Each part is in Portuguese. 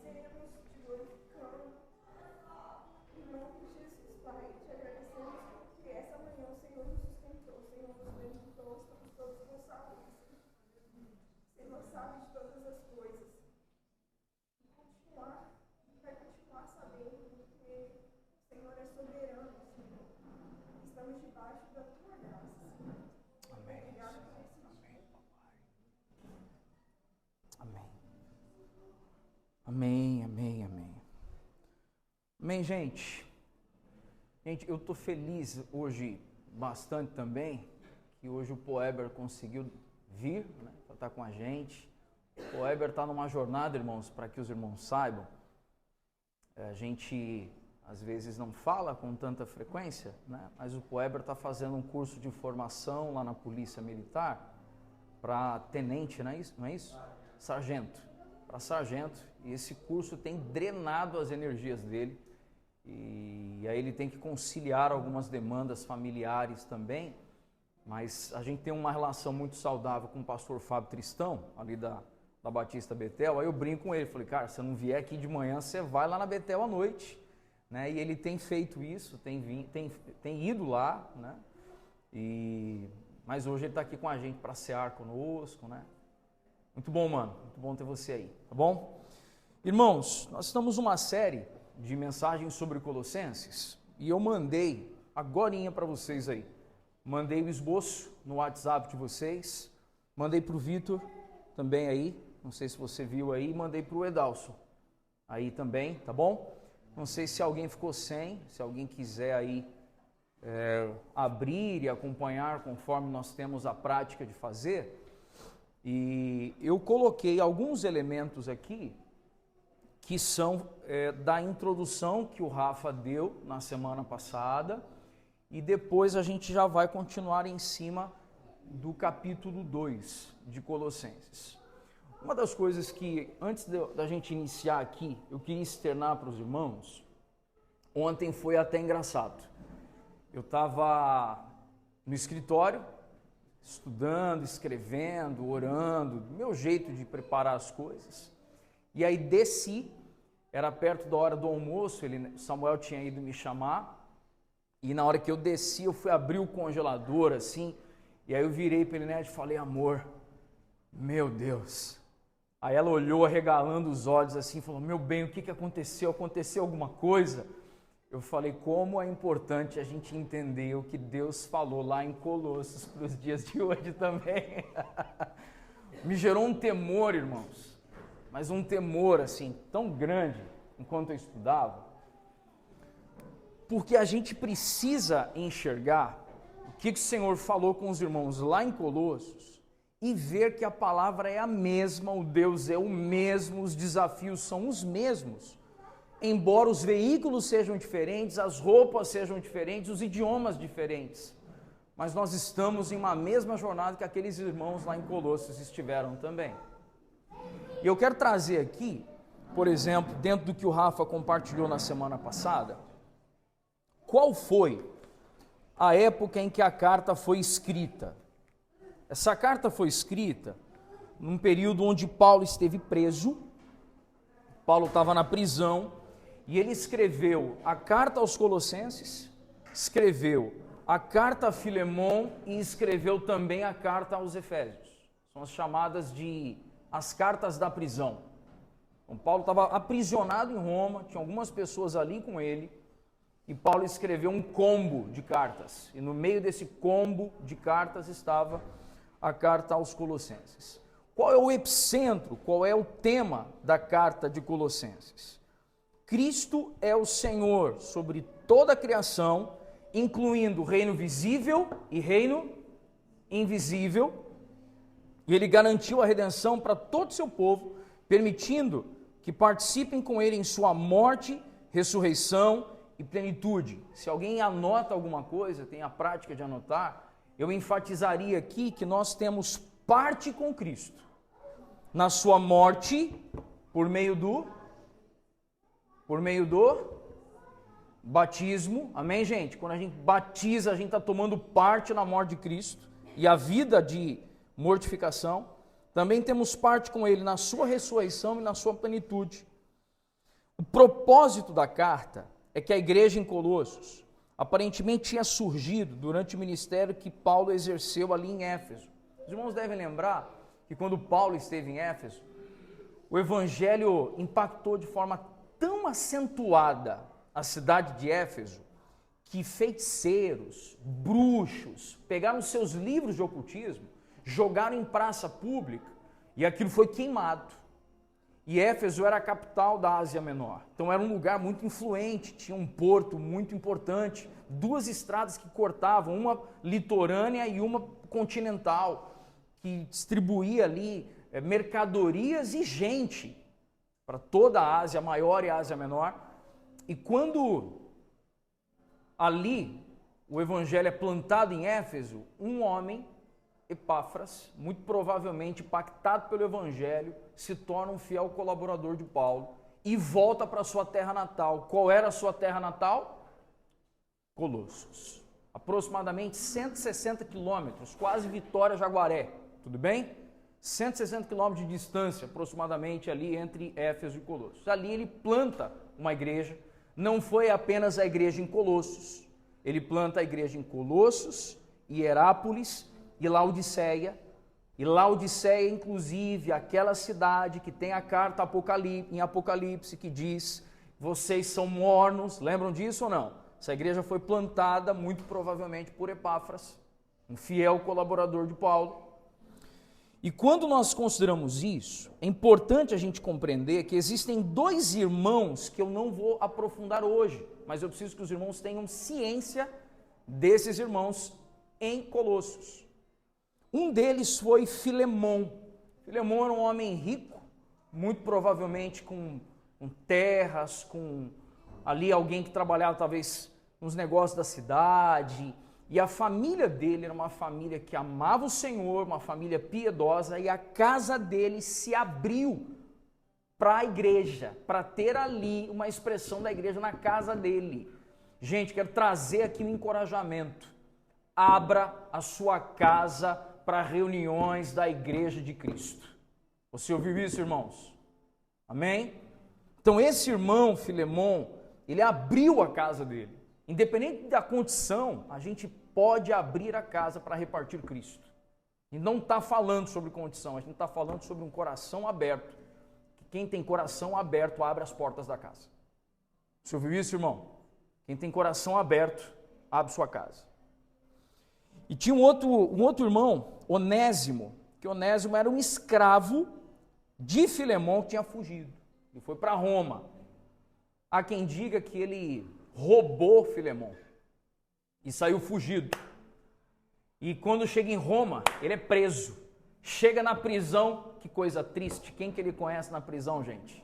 agradecemos, te glorificamos. Em nome de Jesus, Pai, te agradecemos porque essa manhã o Senhor nos sustentou, o Senhor nos levantou, estamos todos com saúde. O Senhor sabe de todas as coisas. Vai continuar sabendo, porque o Senhor é soberano, Senhor. Estamos debaixo da tua graça, Senhor. Amém. Obrigado por esse Amém, papai. Amém. Amém, amém, amém. Amém, gente. Gente, eu estou feliz hoje bastante também, que hoje o Poeber conseguiu vir, né, para estar com a gente. O Poeber está numa jornada, irmãos, para que os irmãos saibam. A gente, às vezes, não fala com tanta frequência, né, mas o Poeber está fazendo um curso de formação lá na Polícia Militar para tenente, não é isso? Sargento. Para sargento. E esse curso tem drenado as energias dele. E aí ele tem que conciliar algumas demandas familiares também, mas a gente tem uma relação muito saudável com o pastor Fábio Tristão, ali da Batista Betel. Aí eu brinco com ele, falei, cara, se você não vier aqui de manhã, você vai lá na Betel à noite, né? E ele tem feito isso, tem ido lá, né? Mas hoje ele está aqui com a gente para cear conosco, né? Muito bom, mano, muito bom ter você aí, tá bom? Irmãos, nós estamos numa série de mensagens sobre Colossenses, e eu mandei agorinha para vocês aí, mandei o esboço no WhatsApp de vocês, mandei para o Vitor também aí, não sei se você viu aí, mandei para o Edalson aí também, tá bom? Não sei se alguém ficou sem, se alguém quiser aí abrir e acompanhar conforme nós temos a prática de fazer, e eu coloquei alguns elementos aqui, que são da introdução que o Rafa deu na semana passada, e depois a gente já vai continuar em cima do capítulo 2 de Colossenses. Uma das coisas que, antes da gente iniciar aqui, eu queria externar para os irmãos, ontem foi até engraçado. Eu estava no escritório, estudando, escrevendo, orando, meu jeito de preparar as coisas, e aí desci. Era perto da hora do almoço, Samuel tinha ido me chamar, e na hora que eu desci, eu fui abrir o congelador, assim, e aí eu virei para ele, e falei, amor, meu Deus. Aí ela olhou arregalando os olhos, assim, falou, meu bem, o que aconteceu? Aconteceu alguma coisa? Eu falei, como é importante a gente entender o que Deus falou lá em Colossos para os dias de hoje também. Me gerou um temor, irmãos. Mas um temor, assim, tão grande, enquanto eu estudava, porque a gente precisa enxergar o que o Senhor falou com os irmãos lá em Colossos e ver que a palavra é a mesma, o Deus é o mesmo, os desafios são os mesmos, embora os veículos sejam diferentes, as roupas sejam diferentes, os idiomas diferentes, mas nós estamos em uma mesma jornada que aqueles irmãos lá em Colossos estiveram também. E eu quero trazer aqui, por exemplo, dentro do que o Rafa compartilhou na semana passada, qual foi a época em que a carta foi escrita. Essa carta foi escrita num período onde Paulo esteve preso, Paulo estava na prisão, e ele escreveu a carta aos Colossenses, escreveu a carta a Filemon e escreveu também a carta aos Efésios. São as chamadas de as cartas da prisão. Então, Paulo estava aprisionado em Roma, tinha algumas pessoas ali com ele, e Paulo escreveu um combo de cartas, e no meio desse combo de cartas estava a carta aos Colossenses. Qual é o epicentro, qual é o tema da carta de Colossenses? Cristo é o Senhor sobre toda a criação, incluindo reino visível e reino invisível, e ele garantiu a redenção para todo o seu povo, permitindo que participem com ele em sua morte, ressurreição e plenitude. Se alguém anota alguma coisa, tem a prática de anotar, eu enfatizaria aqui que nós temos parte com Cristo na sua morte por meio do batismo. Amém, gente? Quando a gente batiza, a gente está tomando parte na morte de Cristo e a vida de mortificação. Também temos parte com ele na sua ressurreição e na sua plenitude. O propósito da carta é que a igreja em Colossos aparentemente tinha surgido durante o ministério que Paulo exerceu ali em Éfeso. Os irmãos devem lembrar que quando Paulo esteve em Éfeso, o evangelho impactou de forma tão acentuada a cidade de Éfeso, que feiticeiros, bruxos, pegaram seus livros de ocultismo, jogaram em praça pública e aquilo foi queimado. E Éfeso era a capital da Ásia Menor, então era um lugar muito influente, tinha um porto muito importante, duas estradas que cortavam, uma litorânea e uma continental, que distribuía ali mercadorias e gente para toda a Ásia Maior e a Ásia Menor. E quando ali o evangelho é plantado em Éfeso, um homem, Epáfras, muito provavelmente impactado pelo evangelho, se torna um fiel colaborador de Paulo e volta para sua terra natal. Qual era a sua terra natal? Colossos. Aproximadamente 160 quilômetros, quase Vitória, Jaguaré. Tudo bem? 160 quilômetros de distância, aproximadamente, ali entre Éfeso e Colossos. Ali ele planta uma igreja. Não foi apenas a igreja em Colossos. Ele planta a igreja em Colossos, Hierápolis e Laodiceia. E Laodiceia, inclusive, aquela cidade que tem a carta em Apocalipse que diz: vocês são mornos. Lembram disso ou não? Essa igreja foi plantada muito provavelmente por Epáfras, um fiel colaborador de Paulo. E quando nós consideramos isso, é importante a gente compreender que existem dois irmãos que eu não vou aprofundar hoje, mas eu preciso que os irmãos tenham ciência desses irmãos em Colossos. Um deles foi Filemão. Filemão era um homem rico, muito provavelmente com terras, com ali alguém que trabalhava talvez nos negócios da cidade. E a família dele era uma família que amava o Senhor, uma família piedosa, e a casa dele se abriu para a igreja, para ter ali uma expressão da igreja na casa dele. Gente, quero trazer aqui um encorajamento. Abra a sua casa para reuniões da igreja de Cristo. Você ouviu isso, irmãos? Amém? Então esse irmão, Filemão, ele abriu a casa dele. Independente da condição, a gente pode abrir a casa para repartir Cristo. E não está falando sobre condição, a gente está falando sobre um coração aberto. Quem tem coração aberto abre as portas da casa. Você ouviu isso, irmão? Quem tem coração aberto abre sua casa. E tinha um outro irmão, Onésimo, que Onésimo era um escravo de Filemão que tinha fugido. Ele foi para Roma. Há quem diga que ele roubou Filemão e saiu fugido. E quando chega em Roma, ele é preso. Chega na prisão, que coisa triste. Quem que ele conhece na prisão, gente?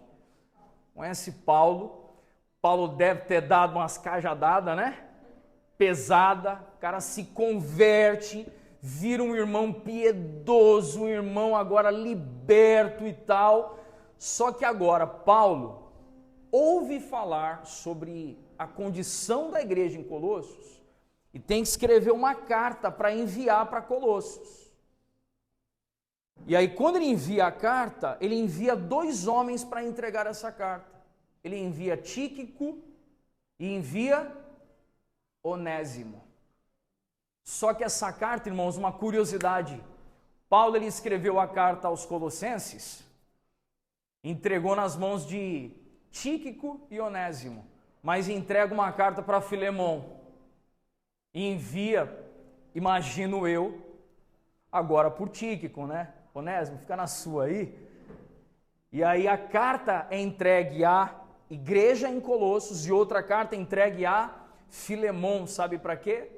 Conhece Paulo. Paulo deve ter dado umas cajadadas, né? Pesada. O cara se converte, vira um irmão piedoso, um irmão agora liberto e tal. Só que agora Paulo ouve falar sobre a condição da igreja em Colossos e tem que escrever uma carta para enviar para Colossos. E aí, quando ele envia a carta, ele envia dois homens para entregar essa carta. Ele envia Tíquico e envia Onésimo. Só que essa carta, irmãos, uma curiosidade. Paulo ele escreveu a carta aos Colossenses, entregou nas mãos de Tíquico e Onésimo, mas entrega uma carta para Filemão e envia, imagino eu, agora por Tíquico, né? Onésimo, fica na sua aí. E aí a carta é entregue à igreja em Colossos e outra carta é entregue a Filemão, sabe para quê?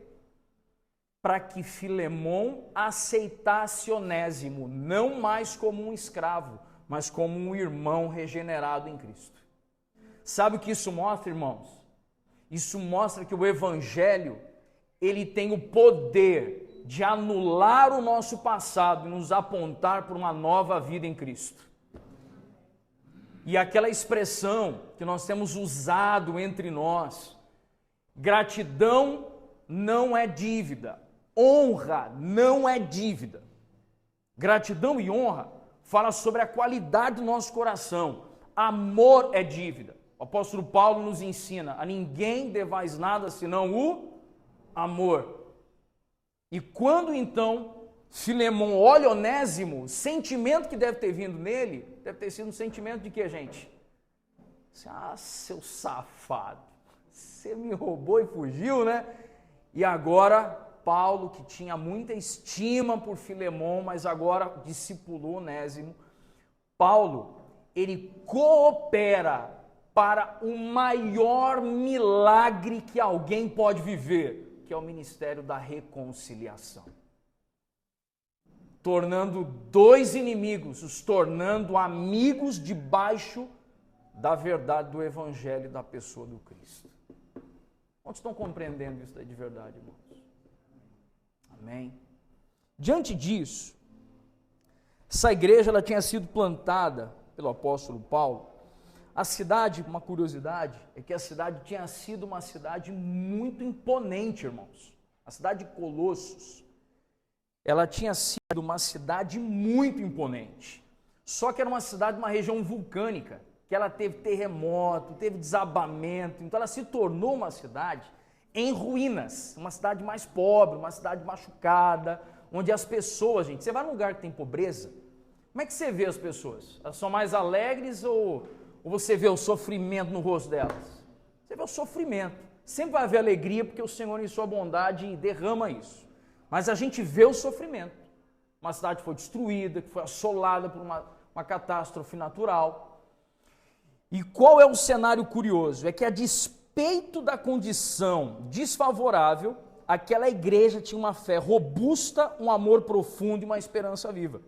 Para que Filemão aceitasse Onésimo, não mais como um escravo, mas como um irmão regenerado em Cristo. Sabe o que isso mostra, irmãos? Isso mostra que o evangelho, ele tem o poder de anular o nosso passado e nos apontar para uma nova vida em Cristo. E aquela expressão que nós temos usado entre nós, gratidão não é dívida, honra não é dívida. Gratidão e honra fala sobre a qualidade do nosso coração. Amor é dívida. O apóstolo Paulo nos ensina: a ninguém devais nada senão o amor. E quando então Filemon olha Onésimo, o sentimento que deve ter vindo nele, deve ter sido um sentimento de que, gente? Seu safado, você me roubou e fugiu, né? E agora, Paulo, que tinha muita estima por Filemon, mas agora discipulou Onésimo, Paulo, ele coopera para o maior milagre que alguém pode viver, que é o ministério da reconciliação. Tornando dois inimigos, os tornando amigos debaixo da verdade do Evangelho da pessoa do Cristo. Quantos estão compreendendo isso daí de verdade, irmãos? Amém? Diante disso, essa igreja ela tinha sido plantada pelo apóstolo Paulo. A cidade, uma curiosidade, é que a cidade tinha sido uma cidade muito imponente, irmãos. A cidade de Colossos, ela tinha sido uma cidade muito imponente. Só que era uma cidade, uma região vulcânica, que ela teve terremoto, teve desabamento, então ela se tornou uma cidade em ruínas, uma cidade mais pobre, uma cidade machucada, onde as pessoas, gente, você vai num lugar que tem pobreza, como é que você vê as pessoas? Elas são mais alegres ou você vê o sofrimento no rosto delas? Você vê o sofrimento. Sempre vai haver alegria porque o Senhor em sua bondade derrama isso. Mas a gente vê o sofrimento. Uma cidade que foi destruída, que foi assolada por uma catástrofe natural. E qual é o cenário curioso? É que a despeito da condição desfavorável, aquela igreja tinha uma fé robusta, um amor profundo e uma esperança viva.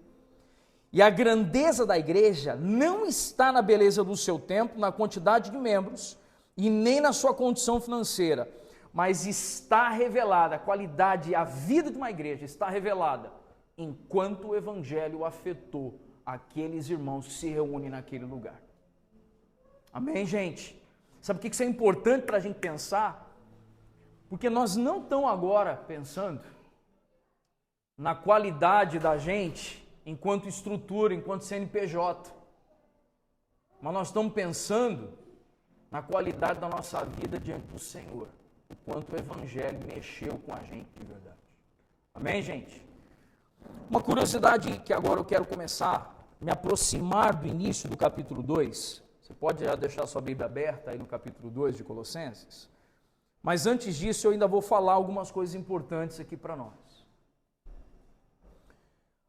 E a grandeza da igreja não está na beleza do seu templo, na quantidade de membros e nem na sua condição financeira, mas está revelada, a qualidade, a vida de uma igreja está revelada enquanto o evangelho afetou aqueles irmãos que se reúnem naquele lugar. Amém, gente? Sabe o que isso é importante para a gente pensar? Porque nós não estamos agora pensando na qualidade da gente enquanto estrutura, enquanto CNPJ. Mas nós estamos pensando na qualidade da nossa vida diante do Senhor, o quanto o Evangelho mexeu com a gente de verdade. Amém, gente? Uma curiosidade que agora eu quero começar, me aproximar do início do capítulo 2. Você pode já deixar sua Bíblia aberta aí no capítulo 2 de Colossenses. Mas antes disso eu ainda vou falar algumas coisas importantes aqui para nós.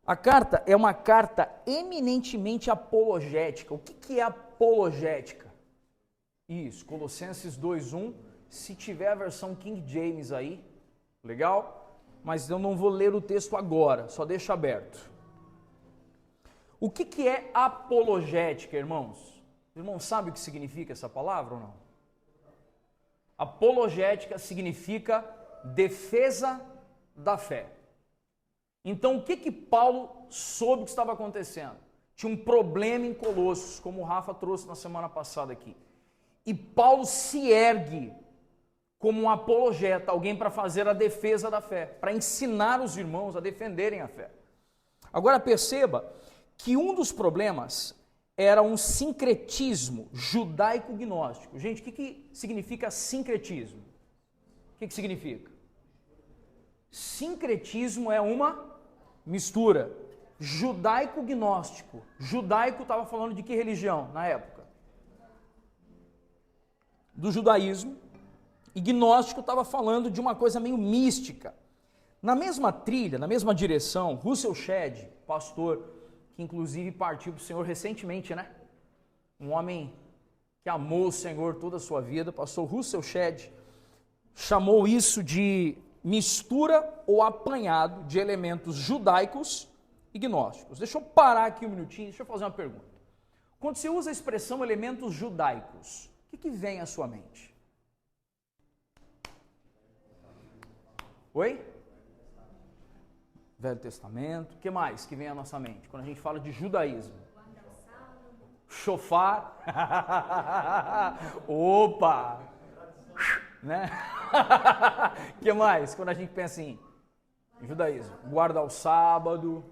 A carta é uma carta eminentemente apologética. O que é apologética? Isso, Colossenses 2:1, se tiver a versão King James aí, legal? Mas eu não vou ler o texto agora, só deixa aberto. O que é apologética, irmãos? Os irmãos sabem o que significa essa palavra ou não? Apologética significa defesa da fé. Então, o que Paulo soube que estava acontecendo? Tinha um problema em Colossos, como o Rafa trouxe na semana passada aqui. E Paulo se ergue como um apologeta, alguém para fazer a defesa da fé, para ensinar os irmãos a defenderem a fé. Agora perceba que um dos problemas era um sincretismo judaico-gnóstico. Gente, o que significa sincretismo? O que significa? Sincretismo é uma mistura. Judaico-gnóstico. Judaico estava falando de que religião na época? Do judaísmo. E gnóstico estava falando de uma coisa meio mística. Na mesma trilha, na mesma direção, Russell Shedd, pastor, que inclusive partiu para o Senhor recentemente, né? Um homem que amou o Senhor toda a sua vida, pastor Russell Shedd, chamou isso de mistura ou apanhado de elementos judaicos e gnósticos. Deixa eu parar aqui um minutinho, deixa eu fazer uma pergunta. Quando você usa a expressão elementos judaicos, o que vem à sua mente? Oi? Velho Testamento. O que mais que vem à nossa mente quando a gente fala de judaísmo? Shofar. Opa! Né? O que mais quando a gente pensa em judaísmo? Guardar o sábado,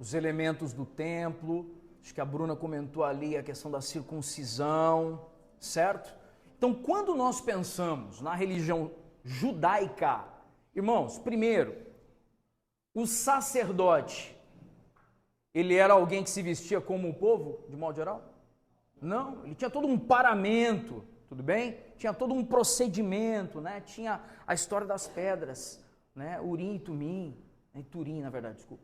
os elementos do templo, acho que a Bruna comentou ali a questão da circuncisão, certo? Então, quando nós pensamos na religião judaica, irmãos, primeiro, o sacerdote, ele era alguém que se vestia como o povo, de modo geral? Não, ele tinha todo um paramento, tudo bem? Tinha todo um procedimento, né? Tinha a história das pedras, né? Urim e Tumim, Turim, na verdade, desculpa.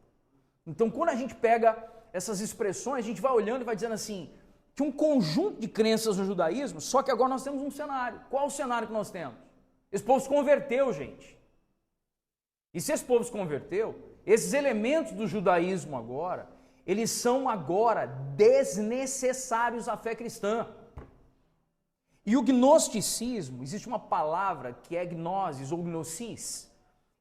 Então, quando a gente pega essas expressões, a gente vai olhando e vai dizendo assim, que um conjunto de crenças no judaísmo, só que agora nós temos um cenário. Qual o cenário que nós temos? Esse povo se converteu, gente. E se esse povo se converteu, esses elementos do judaísmo agora, eles são agora desnecessários à fé cristã. E o gnosticismo, existe uma palavra que é gnosis ou gnosis.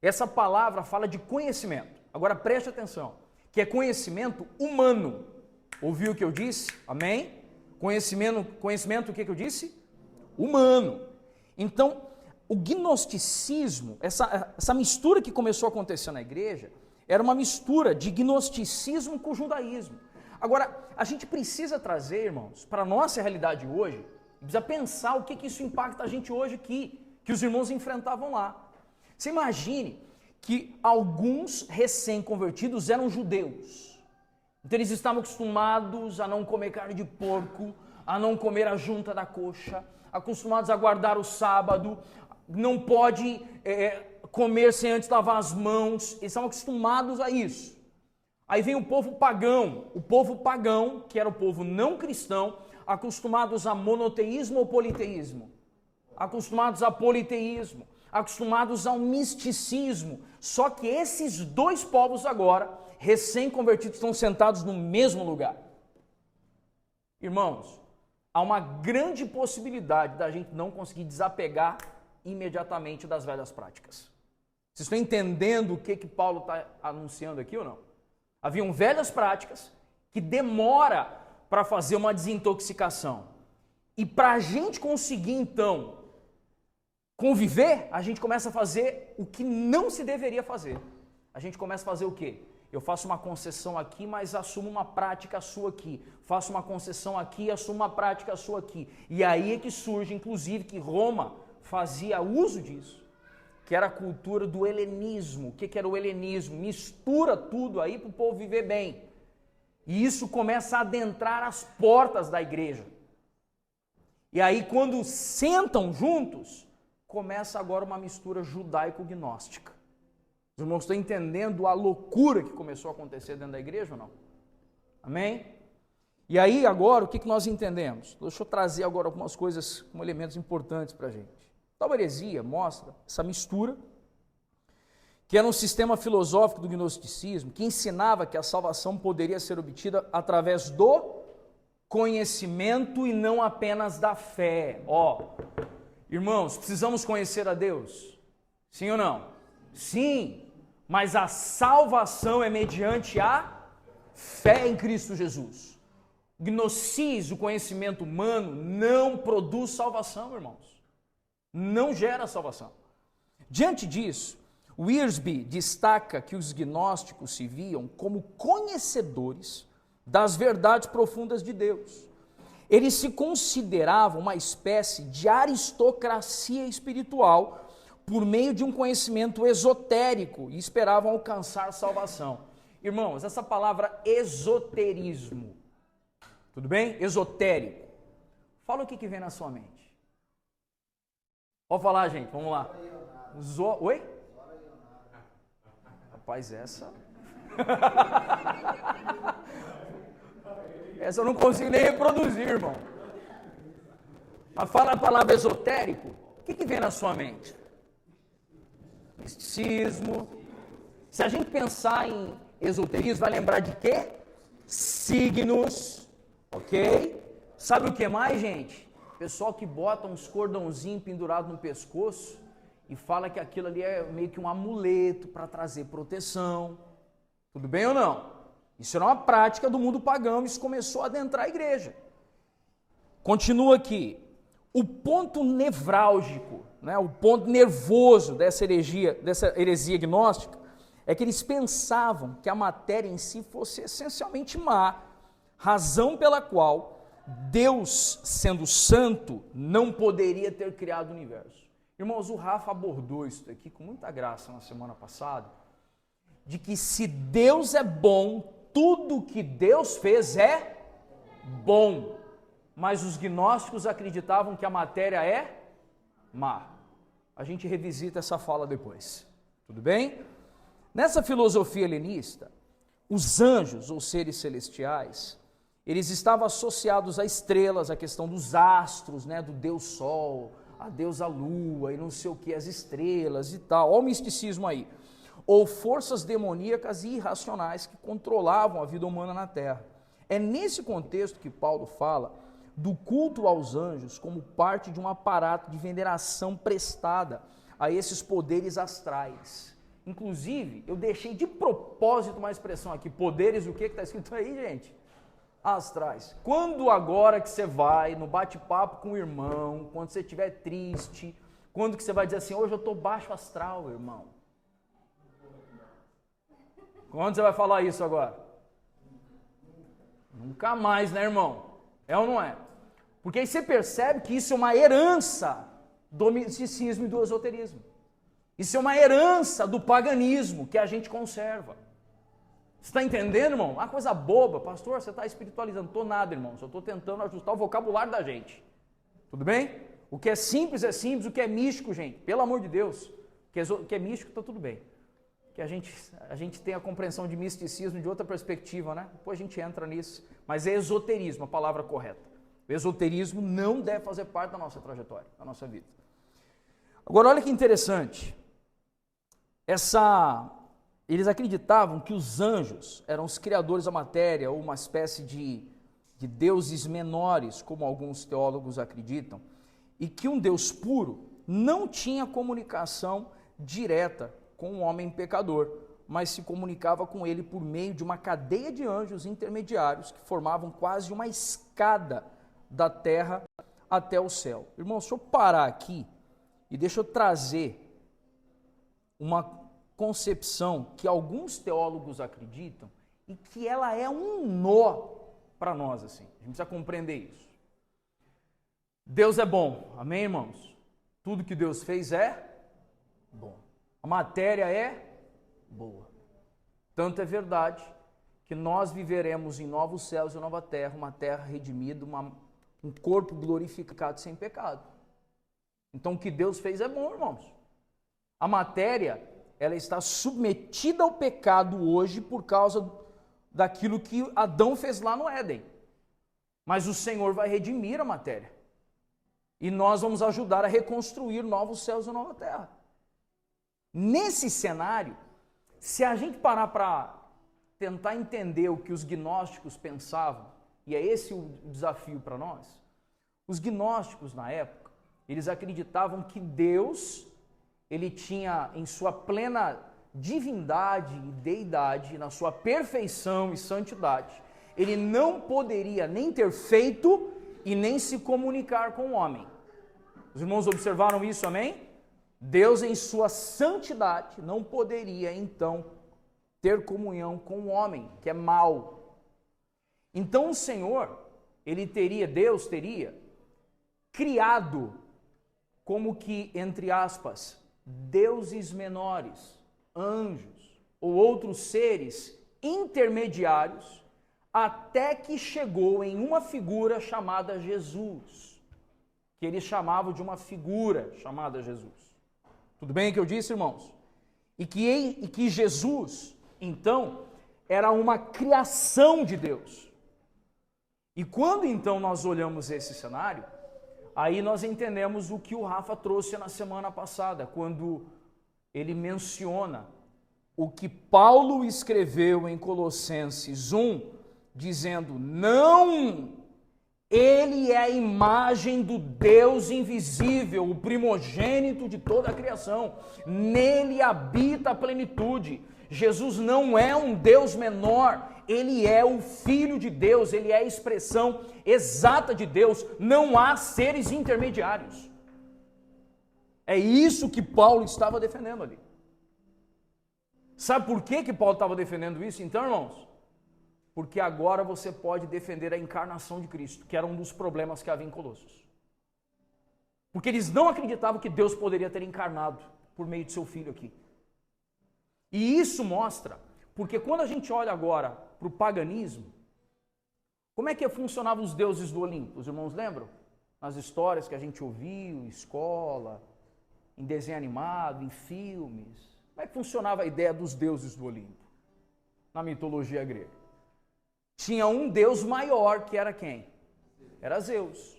Essa palavra fala de conhecimento. Agora preste atenção, que é conhecimento humano. Ouviu o que eu disse? Amém? Conhecimento o que eu disse? Humano. Então, o gnosticismo, essa mistura que começou a acontecer na igreja, era uma mistura de gnosticismo com judaísmo. Agora, a gente precisa trazer, irmãos, para a nossa realidade hoje, precisa pensar o que isso impacta a gente hoje aqui, que os irmãos enfrentavam lá. Você imagine que alguns recém-convertidos eram judeus. Então eles estavam acostumados a não comer carne de porco, a não comer a junta da coxa, acostumados a guardar o sábado, não pode comer sem antes lavar as mãos, eles estavam acostumados a isso. Aí vem o povo pagão, que era o povo não cristão, acostumados a monoteísmo ou politeísmo? Acostumados a politeísmo, acostumados ao misticismo. Só que esses dois povos agora, recém-convertidos, estão sentados no mesmo lugar. Irmãos, há uma grande possibilidade da gente não conseguir desapegar imediatamente das velhas práticas. Vocês estão entendendo o que Paulo está anunciando aqui ou não? Haviam velhas práticas que demora para fazer uma desintoxicação. E para a gente conseguir, então, conviver, a gente começa a fazer o que não se deveria fazer. A gente começa a fazer o quê? Eu faço uma concessão aqui, mas assumo uma prática sua aqui. Faço uma concessão aqui, assumo uma prática sua aqui. E aí é que surge, inclusive, que Roma fazia uso disso, que era a cultura do helenismo. O que era o helenismo? Mistura tudo aí para o povo viver bem. E isso começa a adentrar as portas da igreja. E aí, quando sentam juntos, começa agora uma mistura judaico-gnóstica. Os irmãos estão entendendo a loucura que começou a acontecer dentro da igreja ou não? Amém? E aí, agora, o que nós entendemos? Deixa eu trazer agora algumas coisas como elementos importantes para a gente. Tal heresia mostra essa mistura, que era um sistema filosófico do gnosticismo, que ensinava que a salvação poderia ser obtida através do conhecimento e não apenas da fé. Irmãos, precisamos conhecer a Deus? Sim ou não? Sim, mas a salvação é mediante a fé em Cristo Jesus. Gnosis, o conhecimento humano, não produz salvação, irmãos. Não gera salvação. Diante disso, Wiersbe destaca que os gnósticos se viam como conhecedores das verdades profundas de Deus. Eles se consideravam uma espécie de aristocracia espiritual por meio de um conhecimento esotérico e esperavam alcançar salvação. Irmãos, essa palavra esoterismo, tudo bem? Esotérico. Fala o que vem na sua mente. Pode falar, gente, vamos lá. Oi? Rapaz, essa eu não consigo nem reproduzir, irmão. Mas fala a palavra esotérico, o que vem na sua mente? Misticismo. Se a gente pensar em esoterismo, vai lembrar de quê? Signos, ok? Sabe o que mais, gente? Pessoal que bota uns cordãozinhos pendurados no pescoço e fala que aquilo ali é meio que um amuleto para trazer proteção. Tudo bem ou não? Isso era uma prática do mundo pagão, isso começou a adentrar a igreja. Continua aqui. O ponto nevrálgico, o ponto nervoso dessa heresia gnóstica, é que eles pensavam que a matéria em si fosse essencialmente má, razão pela qual Deus, sendo santo, não poderia ter criado o universo. Irmãos, o Rafa abordou isso aqui com muita graça na semana passada, de que se Deus é bom, tudo que Deus fez é bom. Mas os gnósticos acreditavam que a matéria é má. A gente revisita essa fala depois. Tudo bem? Nessa filosofia helenista, os anjos, ou seres celestiais, eles estavam associados a estrelas, a questão dos astros, né, do Deus Sol, a deusa Lua e não sei o que, as estrelas e tal. Olha o misticismo aí. Ou forças demoníacas e irracionais que controlavam a vida humana na Terra. É nesse contexto que Paulo fala do culto aos anjos como parte de um aparato de veneração prestada a esses poderes astrais. Inclusive, eu deixei de propósito uma expressão aqui, poderes, o que está escrito aí, gente? Astrais. Quando agora que você vai no bate-papo com o irmão, quando você estiver triste, quando que você vai dizer assim, hoje eu estou baixo astral, irmão? Quando você vai falar isso agora? Nunca mais, né, irmão? É ou não é? Porque aí você percebe que isso é uma herança do misticismo e do esoterismo. Isso é uma herança do paganismo que a gente conserva. Você está entendendo, irmão? Uma coisa boba. Pastor, você está espiritualizando. Não estou nada, irmão. Só estou tentando ajustar o vocabulário da gente. Tudo bem? O que é simples, o que é místico, gente. Pelo amor de Deus. O que é místico, está tudo bem. Que a gente tem a compreensão de misticismo de outra perspectiva, né? Depois a gente entra nisso. Mas é esoterismo, a palavra correta. O esoterismo não deve fazer parte da nossa trajetória, da nossa vida. Agora, olha que interessante. Eles acreditavam que os anjos eram os criadores da matéria, ou uma espécie de deuses menores, como alguns teólogos acreditam, e que um Deus puro não tinha comunicação direta com o homem pecador, mas se comunicava com ele por meio de uma cadeia de anjos intermediários que formavam quase uma escada da terra até o céu. Irmão, deixa eu parar aqui e deixa eu trazer uma concepção que alguns teólogos acreditam e que ela é um nó para nós, assim. A gente precisa compreender isso. Deus é bom, amém, irmãos? Tudo que Deus fez é bom. A matéria é boa. Tanto é verdade que nós viveremos em novos céus e nova terra, uma terra redimida, um corpo glorificado sem pecado. Então o que Deus fez é bom, irmãos. A matéria, ela está submetida ao pecado hoje por causa daquilo que Adão fez lá no Éden. Mas o Senhor vai redimir a matéria. E nós vamos ajudar a reconstruir novos céus e nova terra. Nesse cenário, se a gente parar para tentar entender o que os gnósticos pensavam, e é esse o desafio para nós, os gnósticos na época, eles acreditavam que Deus, ele tinha em sua plena divindade e deidade, na sua perfeição e santidade, ele não poderia nem ter feito e nem se comunicar com o homem. Os irmãos observaram isso, amém? Deus em sua santidade não poderia então ter comunhão com o homem, que é mau. Então o Senhor, Deus teria criado como que, entre aspas, deuses menores, anjos ou outros seres intermediários, até que chegou em uma figura chamada Jesus, que eles chamavam de uma figura chamada Jesus. Tudo bem o que eu disse, irmãos? E que Jesus, então, era uma criação de Deus. E quando então nós olhamos esse cenário, aí nós entendemos o que o Rafa trouxe na semana passada, quando ele menciona o que Paulo escreveu em Colossenses 1, dizendo, não, ele é a imagem do Deus invisível, o primogênito de toda a criação, nele habita a plenitude. Jesus não é um Deus menor, ele é o Filho de Deus, ele é a expressão exata de Deus, não há seres intermediários. É isso que Paulo estava defendendo ali. Sabe por que Paulo estava defendendo isso, então, irmãos? Porque agora você pode defender a encarnação de Cristo, que era um dos problemas que havia em Colossos. Porque eles não acreditavam que Deus poderia ter encarnado por meio de seu Filho aqui. E isso mostra, porque quando a gente olha agora para o paganismo, como é que funcionavam os deuses do Olimpo? Os irmãos lembram? Nas histórias que a gente ouviu, em escola, em desenho animado, em filmes. Como é que funcionava a ideia dos deuses do Olimpo? Na mitologia grega. Tinha um deus maior, que era quem? Era Zeus.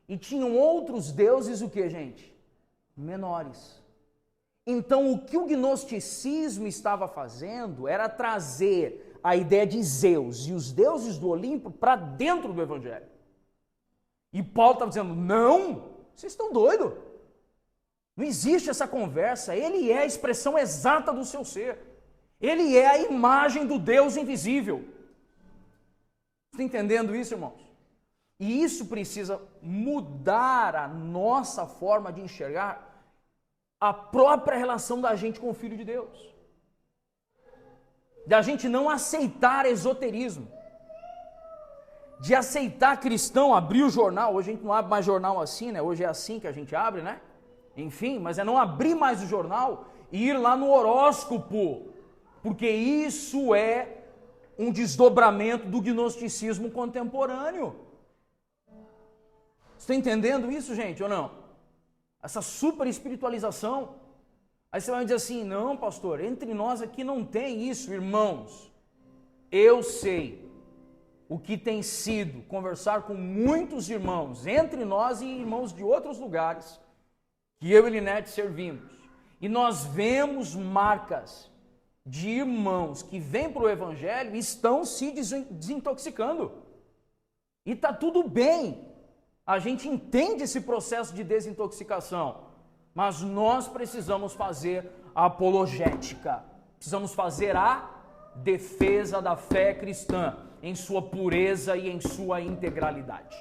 E tinham outros deuses, o que, gente? Menores. Então, o que o gnosticismo estava fazendo era trazer a ideia de Zeus e os deuses do Olimpo para dentro do Evangelho. E Paulo estava dizendo, não, vocês estão doidos. Não existe essa conversa, ele é a expressão exata do seu ser. Ele é a imagem do Deus invisível. Está entendendo isso, irmãos? E isso precisa mudar a nossa forma de enxergar a própria relação da gente com o Filho de Deus. De a gente não aceitar esoterismo. De aceitar cristão, abrir o jornal. Hoje a gente não abre mais jornal assim, né? Hoje é assim que a gente abre, né? Enfim, mas é não abrir mais o jornal e ir lá no horóscopo. Porque isso é um desdobramento do gnosticismo contemporâneo. Você está entendendo isso, gente, ou não? Essa super espiritualização. Aí você vai dizer assim, não, pastor, entre nós aqui não tem isso, irmãos. Eu sei o que tem sido conversar com muitos irmãos, entre nós e irmãos de outros lugares, que eu e Linete servimos. E nós vemos marcas de irmãos que vêm para o Evangelho e estão se desintoxicando. E está tudo bem. A gente entende esse processo de desintoxicação, mas nós precisamos fazer a apologética, precisamos fazer a defesa da fé cristã, em sua pureza e em sua integralidade.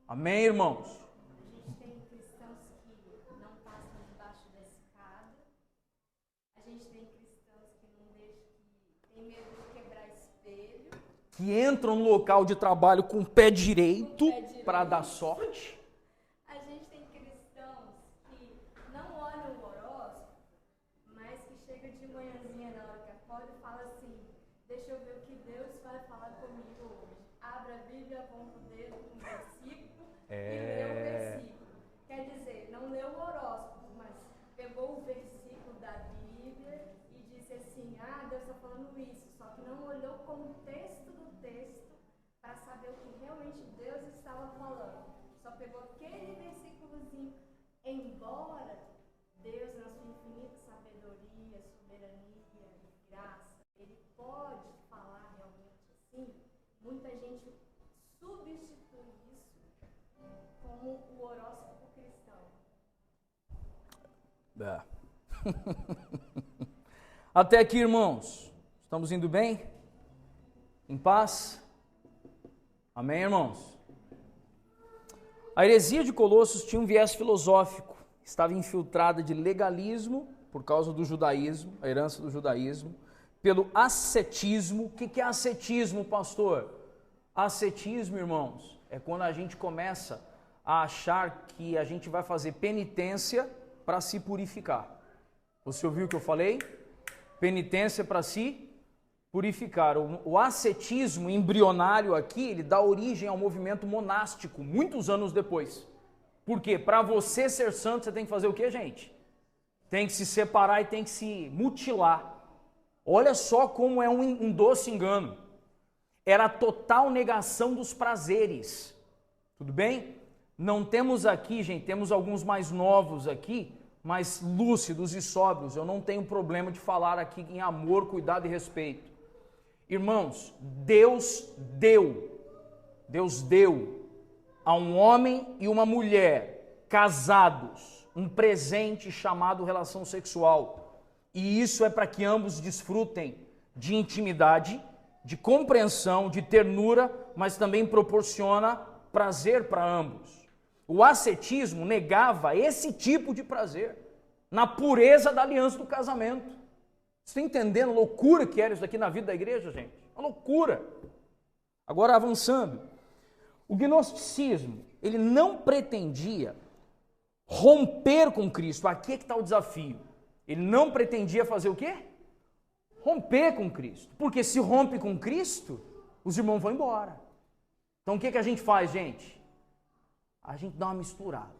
Amém, irmãos? A gente tem cristãos que não passam debaixo da escada, a gente tem cristãos que não deixam, que tem medo de quebrar espelho, Que entram no local de trabalho com o pé direito para dar sorte. a gente tem cristãos que não olham o horóscopo, mas que chega de manhãzinha na hora que acorda e fala assim, deixa eu ver o que Deus vai falar comigo hoje. Abre a Bíblia, aponta o dedo com um versículo e lê o versículo. Quer dizer, não leu o horóscopo, mas pegou o versículo da Bíblia e disse assim, Deus está falando isso, só que não olhou o contexto do texto para saber o que realmente Deus estava falando. Só pegou aquele versículozinho, embora Deus, na sua infinita sabedoria, soberania e graça, Ele pode falar realmente assim, muita gente substitui isso como o horóscopo cristão. Até aqui, irmãos, estamos indo bem? Em paz? Amém, irmãos? A heresia de Colossos tinha um viés filosófico, estava infiltrada de legalismo, por causa do judaísmo, a herança do judaísmo, pelo ascetismo. O que é ascetismo, pastor? Ascetismo, irmãos, é quando a gente começa a achar que a gente vai fazer penitência para se purificar. Você ouviu o que eu falei? Penitência para se purificar. O ascetismo embrionário aqui, ele dá origem ao movimento monástico, muitos anos depois. Por quê? Para você ser santo, você tem que fazer o quê, gente? Tem que se separar e tem que se mutilar. Olha só como é um doce engano. Era a total negação dos prazeres. Tudo bem? Não temos aqui, gente, temos alguns mais novos aqui, mais lúcidos e sóbrios. Eu não tenho problema de falar aqui em amor, cuidado e respeito. Irmãos, Deus deu a um homem e uma mulher casados um presente chamado relação sexual. E isso é para que ambos desfrutem de intimidade, de compreensão, de ternura, mas também proporciona prazer para ambos. O ascetismo negava esse tipo de prazer na pureza da aliança do casamento. estão entendendo a loucura que era isso daqui na vida da igreja, gente? Uma loucura. Agora, avançando. O gnosticismo, ele não pretendia romper com Cristo. Aqui é que está o desafio. Ele não pretendia fazer o quê? Romper com Cristo. Porque se rompe com Cristo, os irmãos vão embora. Então o que a gente faz, gente? A gente dá uma misturada.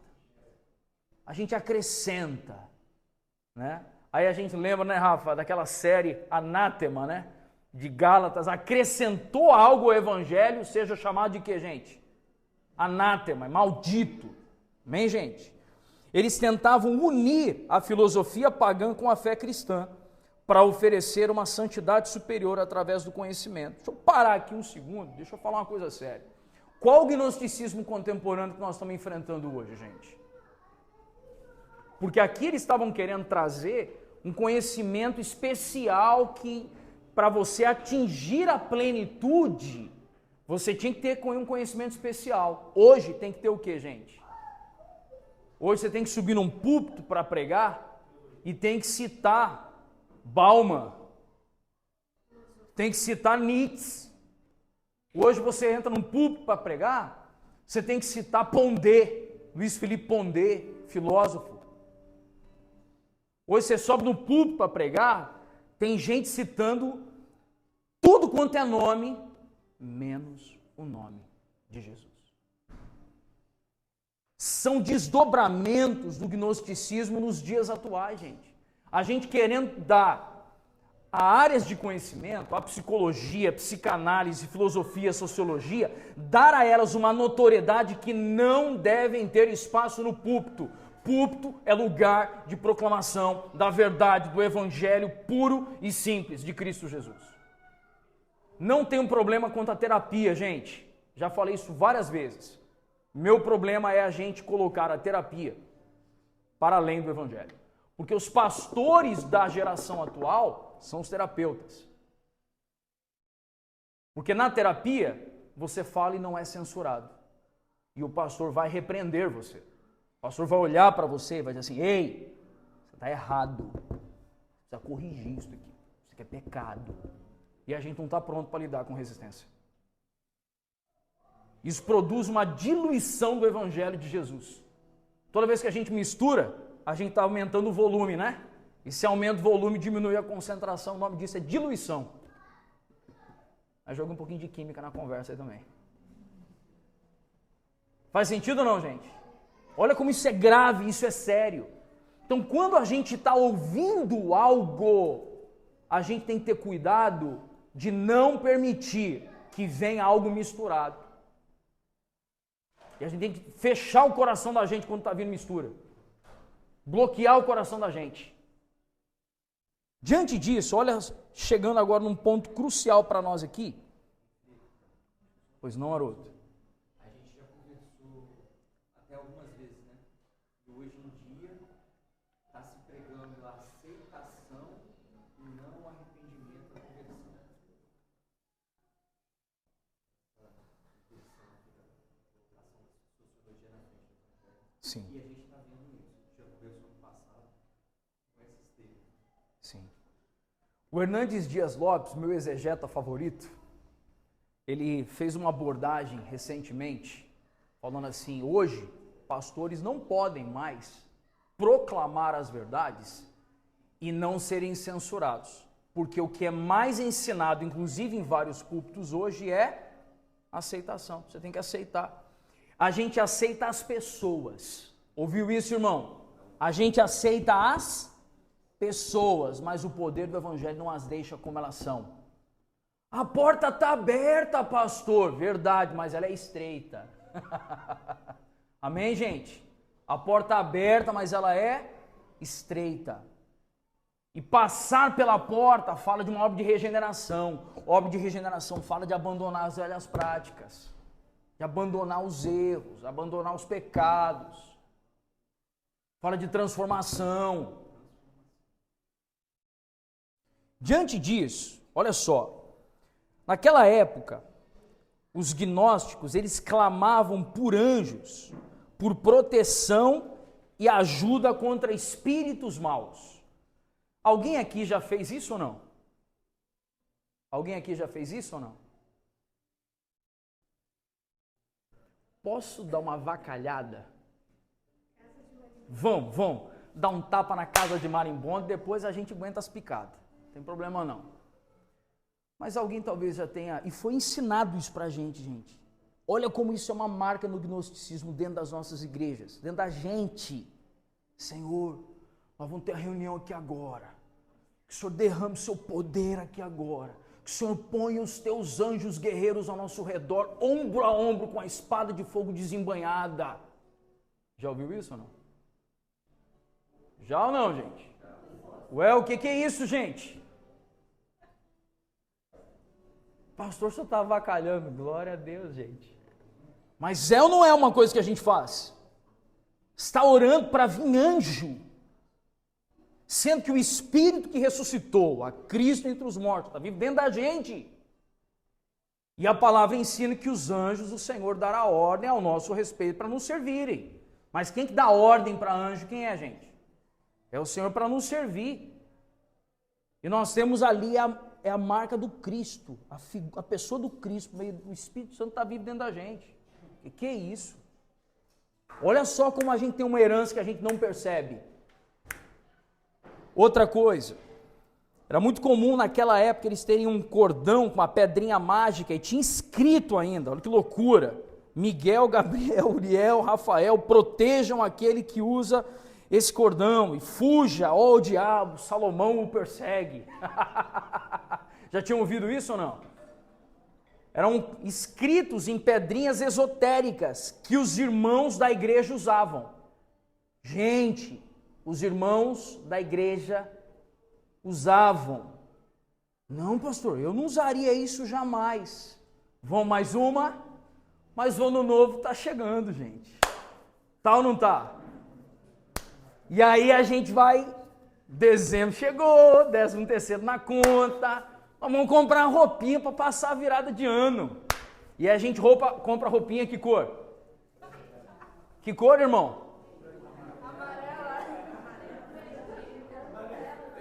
A gente acrescenta, né? Aí a gente lembra, né, Rafa, daquela série Anátema, né? De Gálatas, acrescentou algo ao evangelho, seja chamado de quê, gente? Anátema, maldito. Amém, gente? Eles tentavam unir a filosofia pagã com a fé cristã para oferecer uma santidade superior através do conhecimento. Deixa eu parar aqui um segundo, deixa eu falar uma coisa séria. Qual o gnosticismo contemporâneo que nós estamos enfrentando hoje, gente? Porque aqui eles estavam querendo trazer um conhecimento especial que, para você atingir a plenitude, você tinha que ter um conhecimento especial. Hoje tem que ter o quê, gente? Hoje você tem que subir num púlpito para pregar e tem que citar Bauman, tem que citar Nietzsche. Hoje você entra num púlpito para pregar, você tem que citar Pondé, Luiz Felipe Pondé, filósofo. Hoje você sobe no púlpito para pregar, tem gente citando tudo quanto é nome, menos o nome de Jesus. São desdobramentos do gnosticismo nos dias atuais, gente. A gente querendo dar a áreas de conhecimento, a psicologia, a psicanálise, filosofia, a sociologia, dar a elas uma notoriedade que não devem ter espaço no púlpito. Púlpito é lugar de proclamação da verdade, do evangelho puro e simples de Cristo Jesus. Não tem um problema quanto à terapia, gente. Já falei isso várias vezes. Meu problema é a gente colocar a terapia para além do evangelho. Porque os pastores da geração atual são os terapeutas. Porque na terapia, você fala e não é censurado. E o pastor vai repreender você. O pastor vai olhar para você e vai dizer assim: ei, você está errado. Você precisa corrigir isso aqui. Isso aqui é pecado. E a gente não está pronto para lidar com resistência. Isso produz uma diluição do evangelho de Jesus. Toda vez que a gente mistura, a gente está aumentando o volume, né? E se aumenta o volume, diminui a concentração. O nome disso é diluição. Aí joga um pouquinho de química na conversa aí também. Faz sentido ou não, gente? Olha como isso é grave, isso é sério. Então, quando a gente está ouvindo algo, a gente tem que ter cuidado de não permitir que venha algo misturado. E a gente tem que fechar o coração da gente quando está vindo mistura. Bloquear o coração da gente. Diante disso, olha, chegando agora num ponto crucial para nós aqui. Pois não, Haroldo? A gente já conversou até algumas vezes, né? E hoje em dia está se pregando a aceitação e não o arrependimento da conversão. Sim. E a gente está vendo isso. Já conversou no passado com esses termos. Sim. O Hernandes Dias Lopes, meu exegeta favorito, ele fez uma abordagem recentemente, falando assim: hoje, pastores não podem mais proclamar as verdades e não serem censurados. Porque o que é mais ensinado, inclusive em vários púlpitos hoje, é aceitação. Você tem que aceitar. A gente aceita as pessoas. Ouviu isso, irmão? A gente aceita as pessoas, mas o poder do evangelho não as deixa como elas são. A porta está aberta, pastor. Verdade, mas ela é estreita. Amém, gente? A porta aberta, mas ela é estreita. E passar pela porta fala de uma obra de regeneração. Obra de regeneração fala de abandonar as velhas práticas, de abandonar os erros, abandonar os pecados. Fala de transformação. Diante disso, olha só, naquela época, os gnósticos, eles clamavam por anjos, por proteção e ajuda contra espíritos maus. Alguém aqui já fez isso ou não? Alguém aqui já fez isso ou não? Posso dar uma avacalhada? Vão dar um tapa na casa de marimbondo, depois a gente aguenta as picadas. Não tem problema não. Mas alguém talvez já tenha, e foi ensinado isso pra gente. Olha como isso é uma marca no gnosticismo dentro das nossas igrejas, dentro da gente. Senhor, nós vamos ter a reunião aqui agora. Que o Senhor derrame o seu poder aqui agora. Que o Senhor ponha os teus anjos guerreiros ao nosso redor, ombro a ombro, com a espada de fogo desembainhada. Já ouviu isso ou não? Já ou não, gente? Ué, o que é isso, gente? Pastor, só está avacalhando. Glória a Deus, gente. Mas é ou não é uma coisa que a gente faz? Está orando para vir anjo. Sendo que o Espírito que ressuscitou a Cristo entre os mortos está vivo dentro da gente. E a palavra ensina que os anjos, o Senhor dará ordem ao nosso respeito para nos servirem. Mas quem que dá ordem para anjo, quem é, gente? É o Senhor para nos servir. E nós temos ali a marca do Cristo, a pessoa do Cristo, meio do Espírito Santo está vivo dentro da gente. E que é isso? Olha só como a gente tem uma herança que a gente não percebe. Outra coisa, era muito comum naquela época eles terem um cordão com uma pedrinha mágica e tinha escrito ainda, olha que loucura, Miguel, Gabriel, Uriel, Rafael, protejam aquele que usa esse cordão e fuja, ó o diabo, Salomão o persegue. Já tinham ouvido isso ou não? Eram escritos em pedrinhas esotéricas que os irmãos da igreja usavam. Gente, os irmãos da igreja usavam. Não, pastor, eu não usaria isso jamais. Vão mais uma, mas o ano novo está chegando, gente. Tá ou não tá? E aí a gente vai, dezembro chegou, 13º na conta, vamos comprar uma roupinha para passar a virada de ano. E a gente compra roupinha que cor? Que cor, irmão?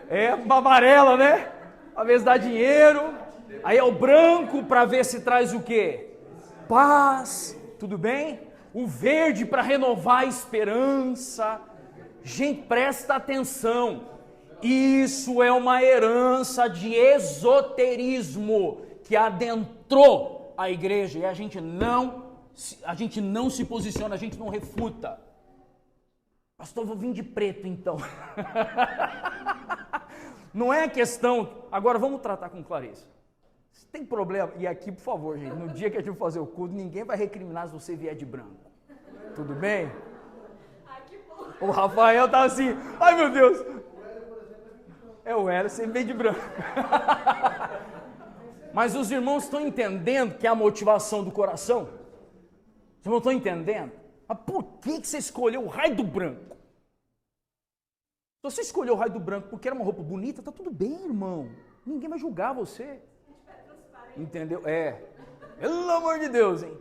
É, uma amarela, né? Às vezes dá dinheiro. Aí é o branco para ver se traz o quê? Paz, tudo bem? O verde para renovar a esperança. Gente, presta atenção. Isso é uma herança de esoterismo que adentrou a igreja e a gente não se posiciona, a gente não refuta. Pastor, vou vir de preto então. Não é questão. Agora vamos tratar com clareza. Se tem problema, e aqui por favor, gente, no dia que a gente for fazer o culto, ninguém vai recriminar se você vier de branco. Tudo bem? O Rafael tá assim, ai meu Deus. É o Hélio, sempre vem de branco. Mas os irmãos estão entendendo que é a motivação do coração? Os irmãos estão entendendo? Mas por que você escolheu o raio do branco? Se você escolheu o raio do branco porque era uma roupa bonita, tá tudo bem, irmão. Ninguém vai julgar você. Entendeu? É. Pelo amor de Deus, hein?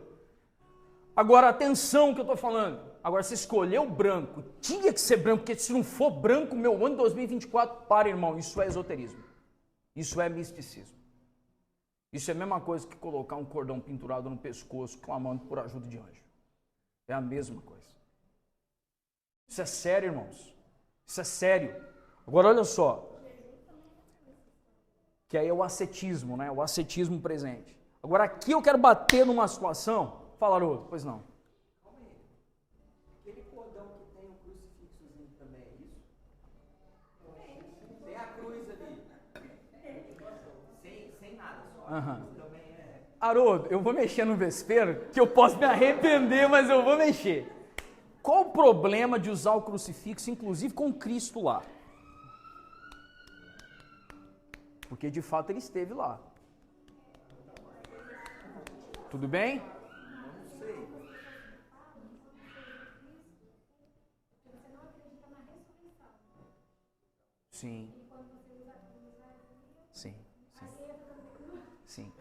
Agora, atenção que eu tô falando. Agora, você escolheu branco, tinha que ser branco, porque se não for branco, meu ano 2024, para, irmão, isso é esoterismo. Isso é misticismo. Isso é a mesma coisa que colocar um cordão pendurado no pescoço, clamando por ajuda de anjo. É a mesma coisa. Isso é sério, irmãos. Isso é sério. Agora, olha só. Que aí é o ascetismo, né? O ascetismo presente. Agora, aqui eu quero bater numa situação. Fala, Haroldo, pois não. Haroldo, eu vou mexer no vespeiro, que eu posso me arrepender, mas eu vou mexer. Qual o problema de usar o crucifixo, inclusive com Cristo lá? Porque de fato ele esteve lá. Tudo bem? Não sei. Sim. Sim. Sim.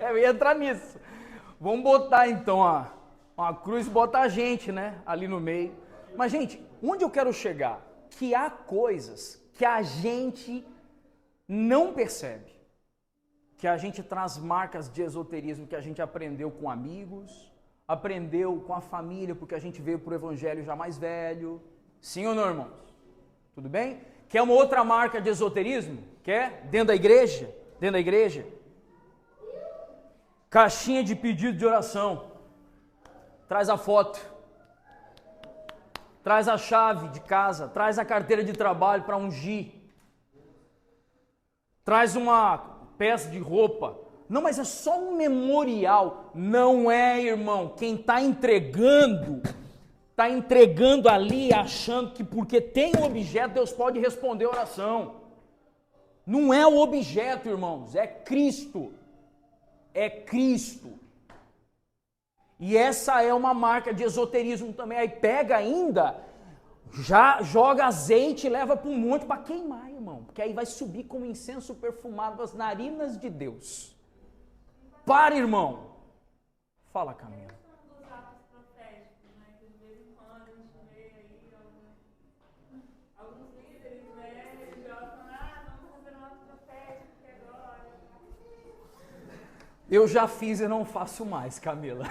Eu ia entrar nisso. Vamos botar então uma cruz, botar a gente, né? Ali no meio. Mas, gente, onde eu quero chegar? Que há coisas que a gente não percebe. Que a gente traz marcas de esoterismo que a gente aprendeu com amigos, aprendeu com a família, porque a gente veio para o evangelho já mais velho. Sim ou não, irmãos? Tudo bem? Quer uma outra marca de esoterismo? Quer? Dentro da igreja? Dentro da igreja? Caixinha de pedido de oração. Traz a foto. Traz a chave de casa. Traz a carteira de trabalho para ungir. Traz uma peça de roupa. Não, mas é só um memorial. Não é, irmão. Quem está entregando ali achando que porque tem um objeto, Deus pode responder a oração. Não é o objeto, irmãos, é Cristo. É Cristo. E essa é uma marca de esoterismo também. Aí pega ainda, já joga azeite e leva para um monte para queimar, irmão. Porque aí vai subir como incenso perfumado às narinas de Deus. Para, irmão. Fala, Camila. Eu já fiz e não faço mais, Camila.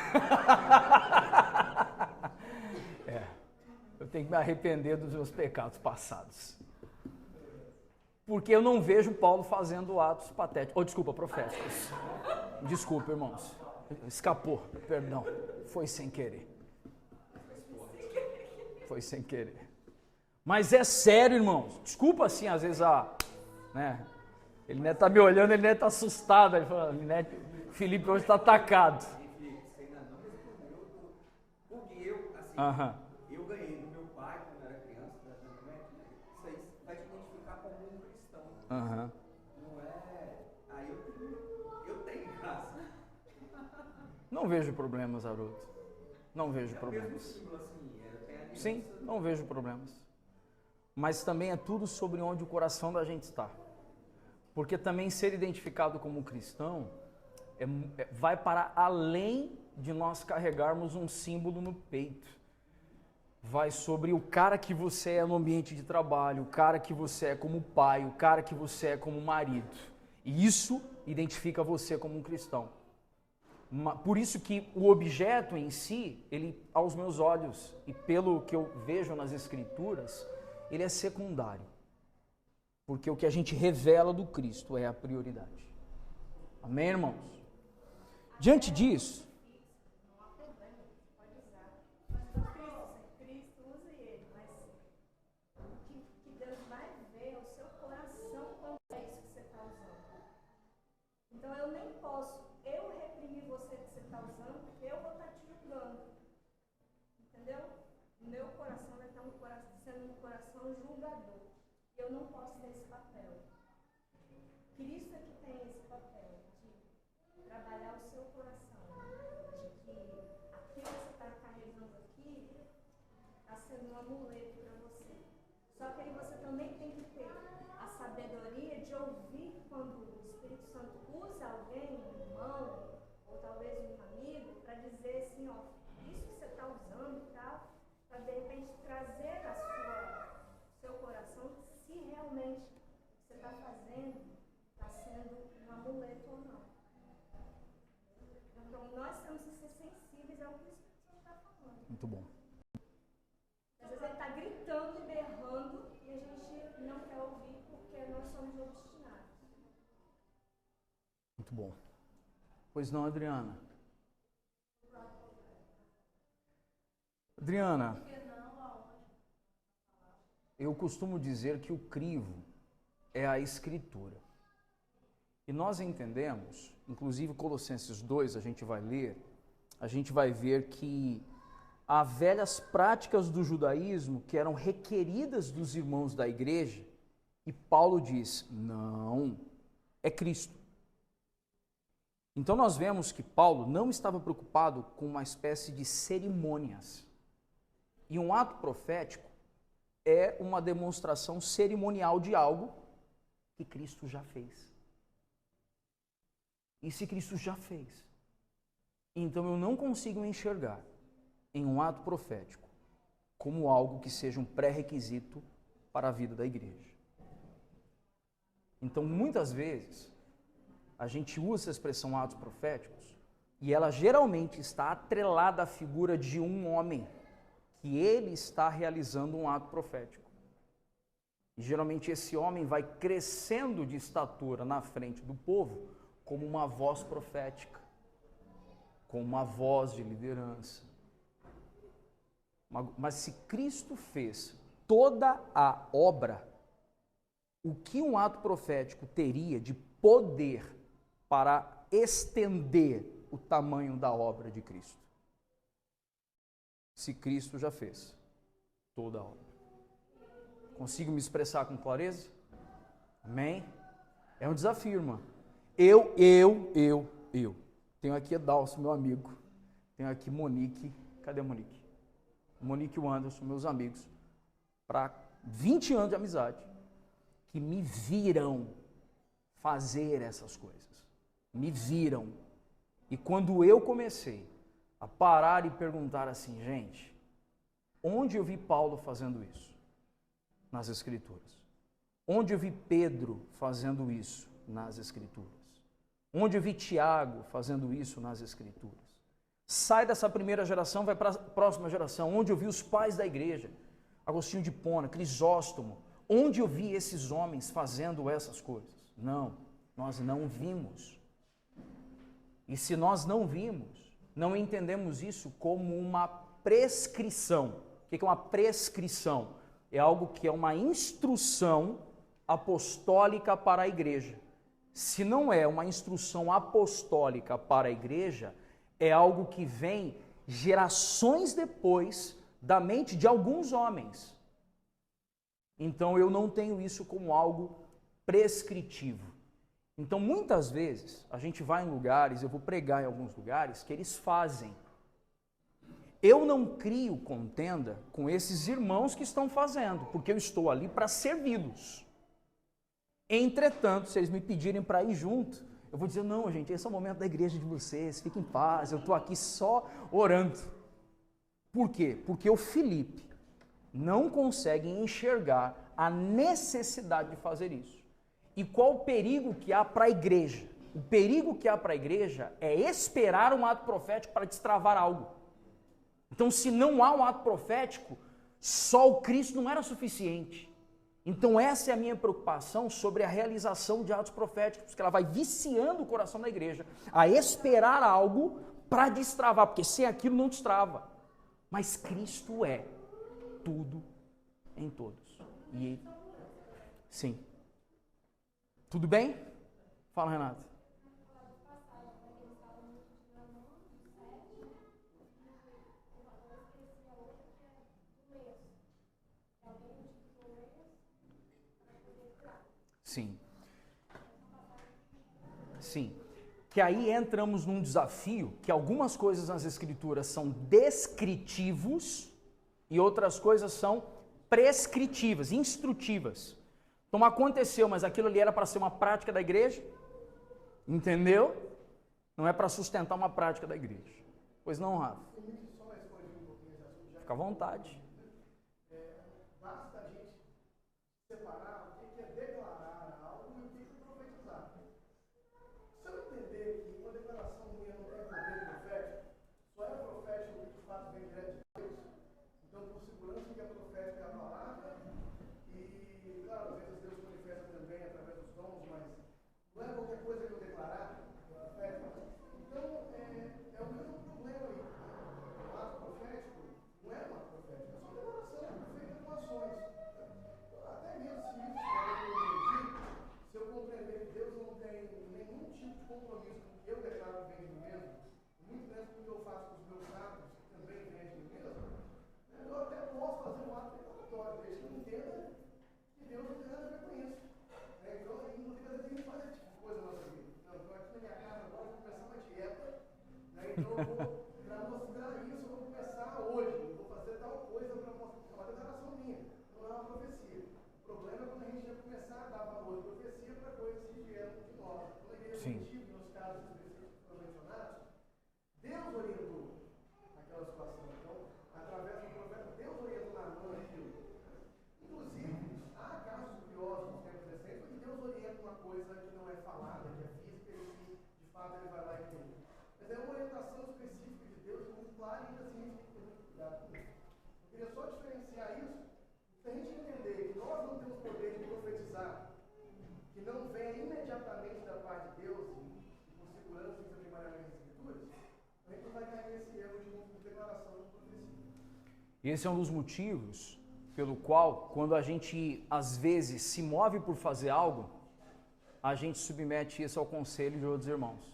Eu tenho que me arrepender dos meus pecados passados. Porque eu não vejo Paulo fazendo atos patéticos. Desculpa, proféticos. Desculpa, irmãos. Escapou, perdão. Foi sem querer. Foi sem querer. Mas é sério, irmãos. Desculpa assim, às vezes, ele tá me olhando, ele tá assustado. Ele fala, Felipe hoje está atacado. Você ainda não respondeu, porque eu ganhei do meu pai quando era criança, isso aí vai te identificar como um cristão. Não é. Aí eu tenho graça. Não vejo problemas, Haroldo. Não vejo problemas. Sim, não vejo problemas. Mas também é tudo sobre onde o coração da gente está. Porque também ser identificado como cristão vai para além de nós carregarmos um símbolo no peito. Vai sobre o cara que você é no ambiente de trabalho, o cara que você é como pai, o cara que você é como marido. E isso identifica você como um cristão. Por isso que o objeto em si, ele, aos meus olhos e pelo que eu vejo nas escrituras, ele é secundário. Porque o que a gente revela do Cristo é a prioridade. Amém, irmãos? Diante disso, então eu nem posso reprimir você que você está usando, porque eu vou estar te julgando. Entendeu? Meu coração vai estar sendo um coração julgador. E eu não posso ter esse papel. Cristo é que tem esse papel de trabalhar o seu coração. De que aquilo que você está carregando aqui está sendo um amuleto para você. Só que aí você também tem que ter a sabedoria de ouvir quando o Espírito Santo usa alguém, um irmão, ou talvez um amigo, para dizer assim, isso que você está usando e tal, para de repente trazer seu coração se realmente o que você está fazendo está sendo um amuleto ou não. Então nós temos que ser sensíveis ao que o Espírito Santo está falando. muito bom. Às vezes ele está gritando e berrando e a gente não quer ouvir porque nós somos obstinados. Muito bom. Pois não, Adriana? Adriana, eu costumo dizer que o crivo é a Escritura. E nós entendemos, inclusive Colossenses 2, a gente vai ler, a gente vai ver que há velhas práticas do judaísmo que eram requeridas dos irmãos da igreja, e Paulo diz, não, é Cristo. Então nós vemos que Paulo não estava preocupado com uma espécie de cerimônias. E um ato profético é uma demonstração cerimonial de algo que Cristo já fez. E se Cristo já fez, então eu não consigo enxergar em um ato profético como algo que seja um pré-requisito para a vida da igreja. Então, muitas vezes, a gente usa essa expressão atos proféticos e ela geralmente está atrelada à figura de um homem, que ele está realizando um ato profético. E geralmente esse homem vai crescendo de estatura na frente do povo como uma voz profética, como uma voz de liderança. Mas se Cristo fez toda a obra, o que um ato profético teria de poder para estender o tamanho da obra de Cristo? Se Cristo já fez toda a obra. Consigo me expressar com clareza? Amém? É um desafio, irmão. Eu. Tenho aqui Edalcio, meu amigo. Tenho aqui Monique. Cadê a Monique? Monique e o Anderson, meus amigos. Para 20 anos de amizade. Que me viram fazer essas coisas. Me viram. E quando eu comecei a parar e perguntar assim, gente, onde eu vi Paulo fazendo isso? Nas Escrituras. Onde eu vi Pedro fazendo isso? Nas Escrituras. Onde eu vi Tiago fazendo isso? Nas Escrituras. Sai dessa primeira geração, vai para a próxima geração. Onde eu vi os pais da igreja? Agostinho de Hipona, Crisóstomo. Onde eu vi esses homens fazendo essas coisas? Não, nós não vimos. E se nós não vimos, não entendemos isso como uma prescrição. O que é uma prescrição? É algo que é uma instrução apostólica para a igreja. Se não é uma instrução apostólica para a igreja, é algo que vem gerações depois da mente de alguns homens. Então eu não tenho isso como algo prescritivo. Então muitas vezes a gente vai em lugares, eu vou pregar em alguns lugares, que eles fazem. Eu não crio contenda com esses irmãos que estão fazendo, porque eu estou ali para servi-los. Entretanto, se eles me pedirem para ir junto, eu vou dizer, não, gente, esse é o momento da igreja de vocês, fiquem em paz, eu estou aqui só orando. Por quê? Porque o Felipe não consegue enxergar a necessidade de fazer isso. E qual o perigo que há para a igreja? O perigo que há para a igreja é esperar um ato profético para destravar algo. Então, se não há um ato profético, só o Cristo não era suficiente. Então, essa é a minha preocupação sobre a realização de atos proféticos, porque ela vai viciando o coração da igreja a esperar algo para destravar, porque sem aquilo não destrava. Mas Cristo é tudo em todos. E sim. Tudo bem? Fala, Renato. Sim. Sim. Que aí entramos num desafio que algumas coisas nas Escrituras são descritivos e outras coisas são prescritivas, instrutivas. Então aconteceu, mas aquilo ali era para ser uma prática da igreja? Entendeu? Não é para sustentar uma prática da igreja. Pois não, Rafa? Fica à vontade. Basta a gente separar o que é declarar algo e o que é profetizar. Se eu entender que uma declaração minha não tem poder profético, só é profético o que de fato vem direto de Deus. Então, por segurança, que é profético é a palavra, e, claro, às vezes Deus manifesta também através dos dons, mas não é qualquer coisa que eu declarar que é profético. Então, é o mesmo problema aí. O ato profético não é um ato profético, é só declaração feita com ações. Até mesmo se isso se eu compreender que Deus não tem nenhum tipo de compromisso com o que eu declaro que vem de mim mesmo, muito menos com o que eu faço com os meus atos, que também vem de mim mesmo, eu até posso fazer um ato declaratório, desde que eu entenda que Deus não tem nada a ver com isso. Então, inclusive, às vezes a gente faz esse tipo de coisa na nossa vida. Então, eu estou aqui na minha casa agora, vou começar uma dieta, então eu vou, para mostrar isso, eu vou começar hoje, eu vou fazer tal coisa para mostrar, é uma declaração minha, não é uma profecia. O problema é quando a gente já começar a dar valor de profecia para coisas que vieram de nós. Quando a igreja primitiva, nos casos específicos que foram mencionados, Deus orientou aquela situação. Então, através do profeta, Deus orienta Naamã aquilo. Inclusive, há casos curiosos nos tempos recentes, onde Deus orienta uma coisa que não é falada, que é física, e de fato ele vai lá e tem. Mas é uma orientação específica de Deus, muito clara, e ainda assim a gente tem que ter muito cuidado com isso. Eu queria só diferenciar isso, se a gente entender que nós não temos poder de profetizar, que não venha imediatamente da parte de Deus, e por segurança que você primariamente nas Escrituras, a gente não vai cair nesse erro de declaração de profecia. Esse é um dos motivos pelo qual, quando a gente às vezes se move por fazer algo, a gente submete isso ao conselho de outros irmãos.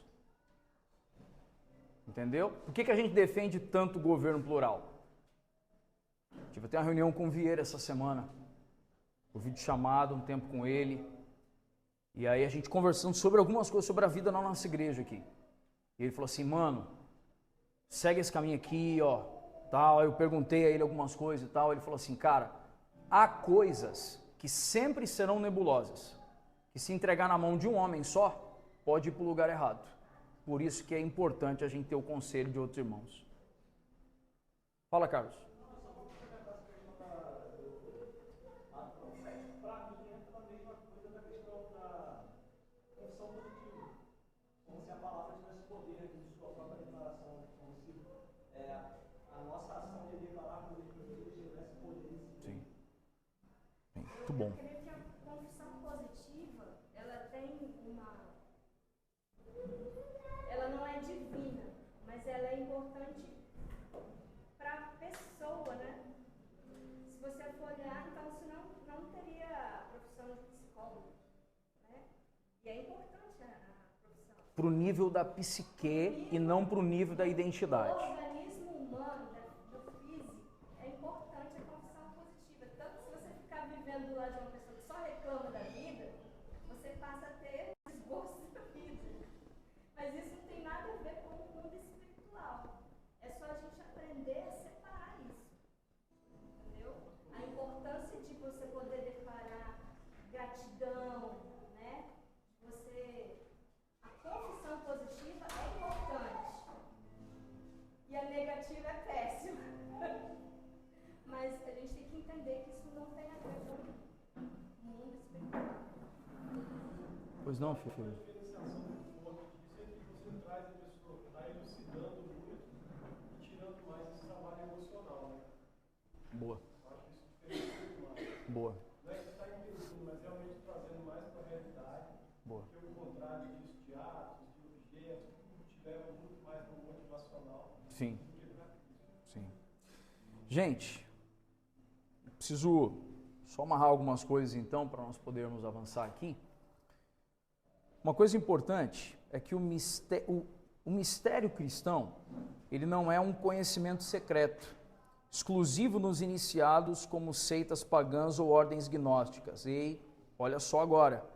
Entendeu? Por que a gente defende tanto o governo plural? Tive até uma reunião com o Vieira essa semana, um vídeo chamado, um tempo com ele, e aí a gente conversando sobre algumas coisas sobre a vida na nossa igreja aqui. E ele falou assim, mano, segue esse caminho aqui, ó, tal. Eu perguntei a ele algumas coisas e tal. Ele falou assim, cara, há coisas que sempre serão nebulosas, que se entregar na mão de um homem só, pode ir para o lugar errado. Por isso que é importante a gente ter o conselho de outros irmãos. Fala, Carlos. Muito bom. Eu creio que a confissão positiva, ela não é divina, mas ela é importante para a pessoa, né? Se você for olhar, então você não teria a profissão de psicólogo, né? E é importante a profissão. Para o nível da psique e não para o nível da identidade. O organismo humano, do físico, é importante a confissão positiva. Tanto se você ficar vivendo do lado de uma pessoa que só reclama da vida, você passa a ter desgosto da vida. Mas isso não tem nada a ver com o mundo espiritual. É só a gente aprender a separar isso. Entendeu? A importância de você poder declarar gratidão, né? A confissão positiva é importante. E a negativa é péssima. Mas a gente tem que entender que isso não tem a ver com o mundo espiritual. Pois não, filho? Você traz a pessoa, está elucidando muito e tirando mais esse trabalho emocional, né? Boa. Acho isso diferente demais. Boa. Não é que está impedindo, mas realmente trazendo mais para a realidade. Boa. Porque o contrário disso, de atos, de objetos, tudo tiveram muito mais no motivacional. Sim. Sim. Gente, preciso só amarrar algumas coisas então para nós podermos avançar aqui. Uma coisa importante é que o mistério cristão, ele não é um conhecimento secreto, exclusivo nos iniciados como seitas pagãs ou ordens gnósticas. E olha só agora,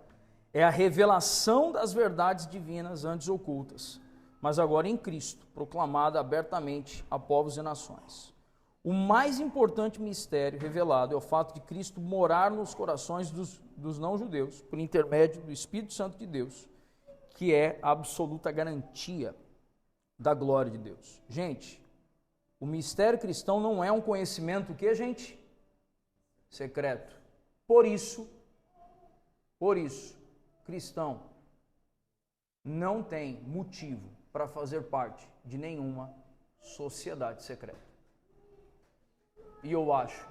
é a revelação das verdades divinas antes ocultas, mas agora em Cristo, proclamada abertamente a povos e nações. O mais importante mistério revelado é o fato de Cristo morar nos corações dos não-judeus, por intermédio do Espírito Santo de Deus, que é a absoluta garantia da glória de Deus. Gente, o mistério cristão não é um conhecimento que, gente? Secreto. Por isso, cristão não tem motivo para fazer parte de nenhuma sociedade secreta. E eu acho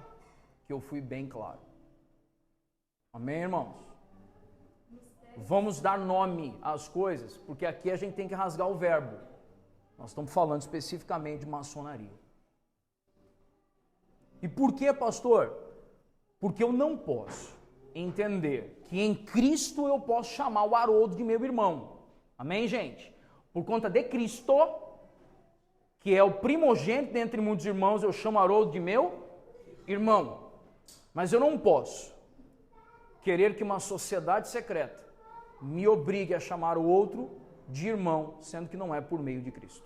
que eu fui bem claro. Amém, irmãos? Vamos dar nome às coisas, porque aqui a gente tem que rasgar o verbo. Nós estamos falando especificamente de maçonaria. E por que, pastor? Porque eu não posso entender que em Cristo eu posso chamar o Haroldo de meu irmão. Amém, gente? Por conta de Cristo, que é o primogênito dentre muitos irmãos, eu chamo Haroldo de meu irmão. Mas eu não posso querer que uma sociedade secreta me obrigue a chamar o outro de irmão, sendo que não é por meio de Cristo.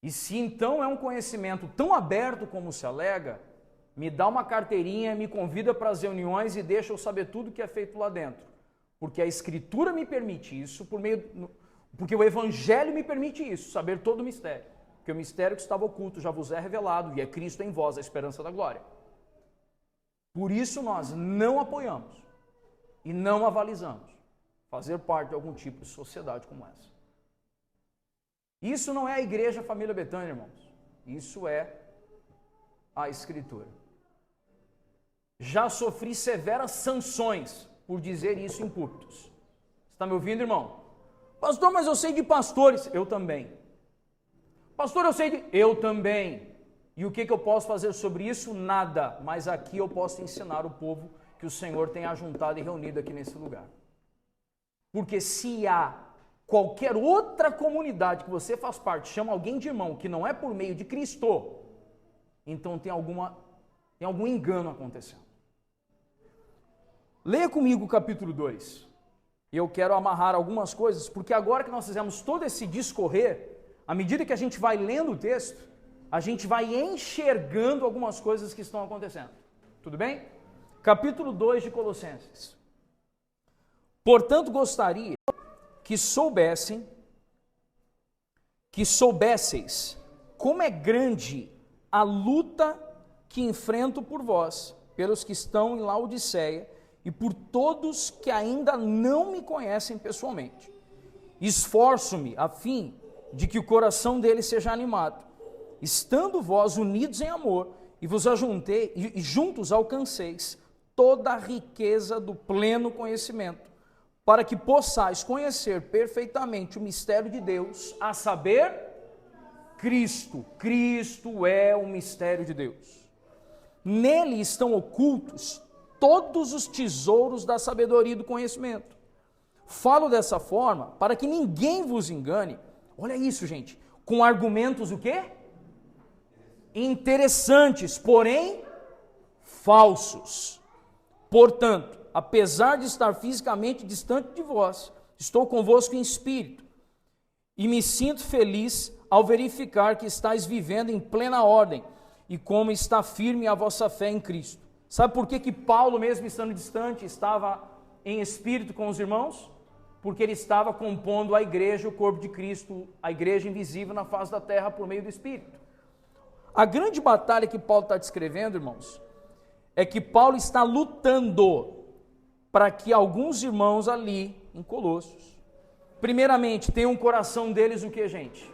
E se então é um conhecimento tão aberto como se alega, me dá uma carteirinha, me convida para as reuniões e deixa eu saber tudo que é feito lá dentro. Porque a Escritura me permite isso, porque o Evangelho me permite isso, saber todo o mistério. porque o mistério que estava oculto já vos é revelado, e é Cristo em vós, a esperança da glória. Por isso nós não apoiamos e não avalizamos fazer parte de algum tipo de sociedade como essa. Isso não é a igreja Família Betânia, irmãos. Isso é a Escritura. Já sofri severas sanções por dizer isso em púlpitos. Está me ouvindo, irmão? Pastor, mas eu sei de pastores. Eu também. Pastor, eu sei de... Eu também. E o que eu posso fazer sobre isso? Nada. Mas aqui eu posso ensinar o povo que o Senhor tem ajuntado e reunido aqui nesse lugar. Porque se há qualquer outra comunidade que você faz parte, chama alguém de irmão, que não é por meio de Cristo, então tem algum engano acontecendo. Leia comigo o capítulo 2. Eu quero amarrar algumas coisas, porque agora que nós fizemos todo esse discorrer, à medida que a gente vai lendo o texto, a gente vai enxergando algumas coisas que estão acontecendo. Tudo bem? Capítulo 2 de Colossenses. Portanto, gostaria que soubesseis como é grande a luta que enfrento por vós, pelos que estão em Laodiceia e por todos que ainda não me conhecem pessoalmente. Esforço-me a fim de que o coração deles seja animado, estando vós unidos em amor, e vos ajuntei, e juntos alcanceis toda a riqueza do pleno conhecimento, para que possais conhecer perfeitamente o mistério de Deus, a saber, Cristo. Cristo é o mistério de Deus. Nele estão ocultos todos os tesouros da sabedoria e do conhecimento. Falo dessa forma para que ninguém vos engane. Olha isso, gente. Com argumentos o quê? Interessantes, porém falsos. Portanto, apesar de estar fisicamente distante de vós, estou convosco em espírito, e me sinto feliz ao verificar que estáis vivendo em plena ordem, e como está firme a vossa fé em Cristo. Sabe por que Paulo, mesmo estando distante, estava em espírito com os irmãos? Porque ele estava compondo a igreja, o corpo de Cristo, a igreja invisível na face da terra por meio do Espírito. A grande batalha que Paulo está descrevendo, irmãos, é que Paulo está lutando para que alguns irmãos ali em Colossos, primeiramente, tenham um coração deles o que, gente?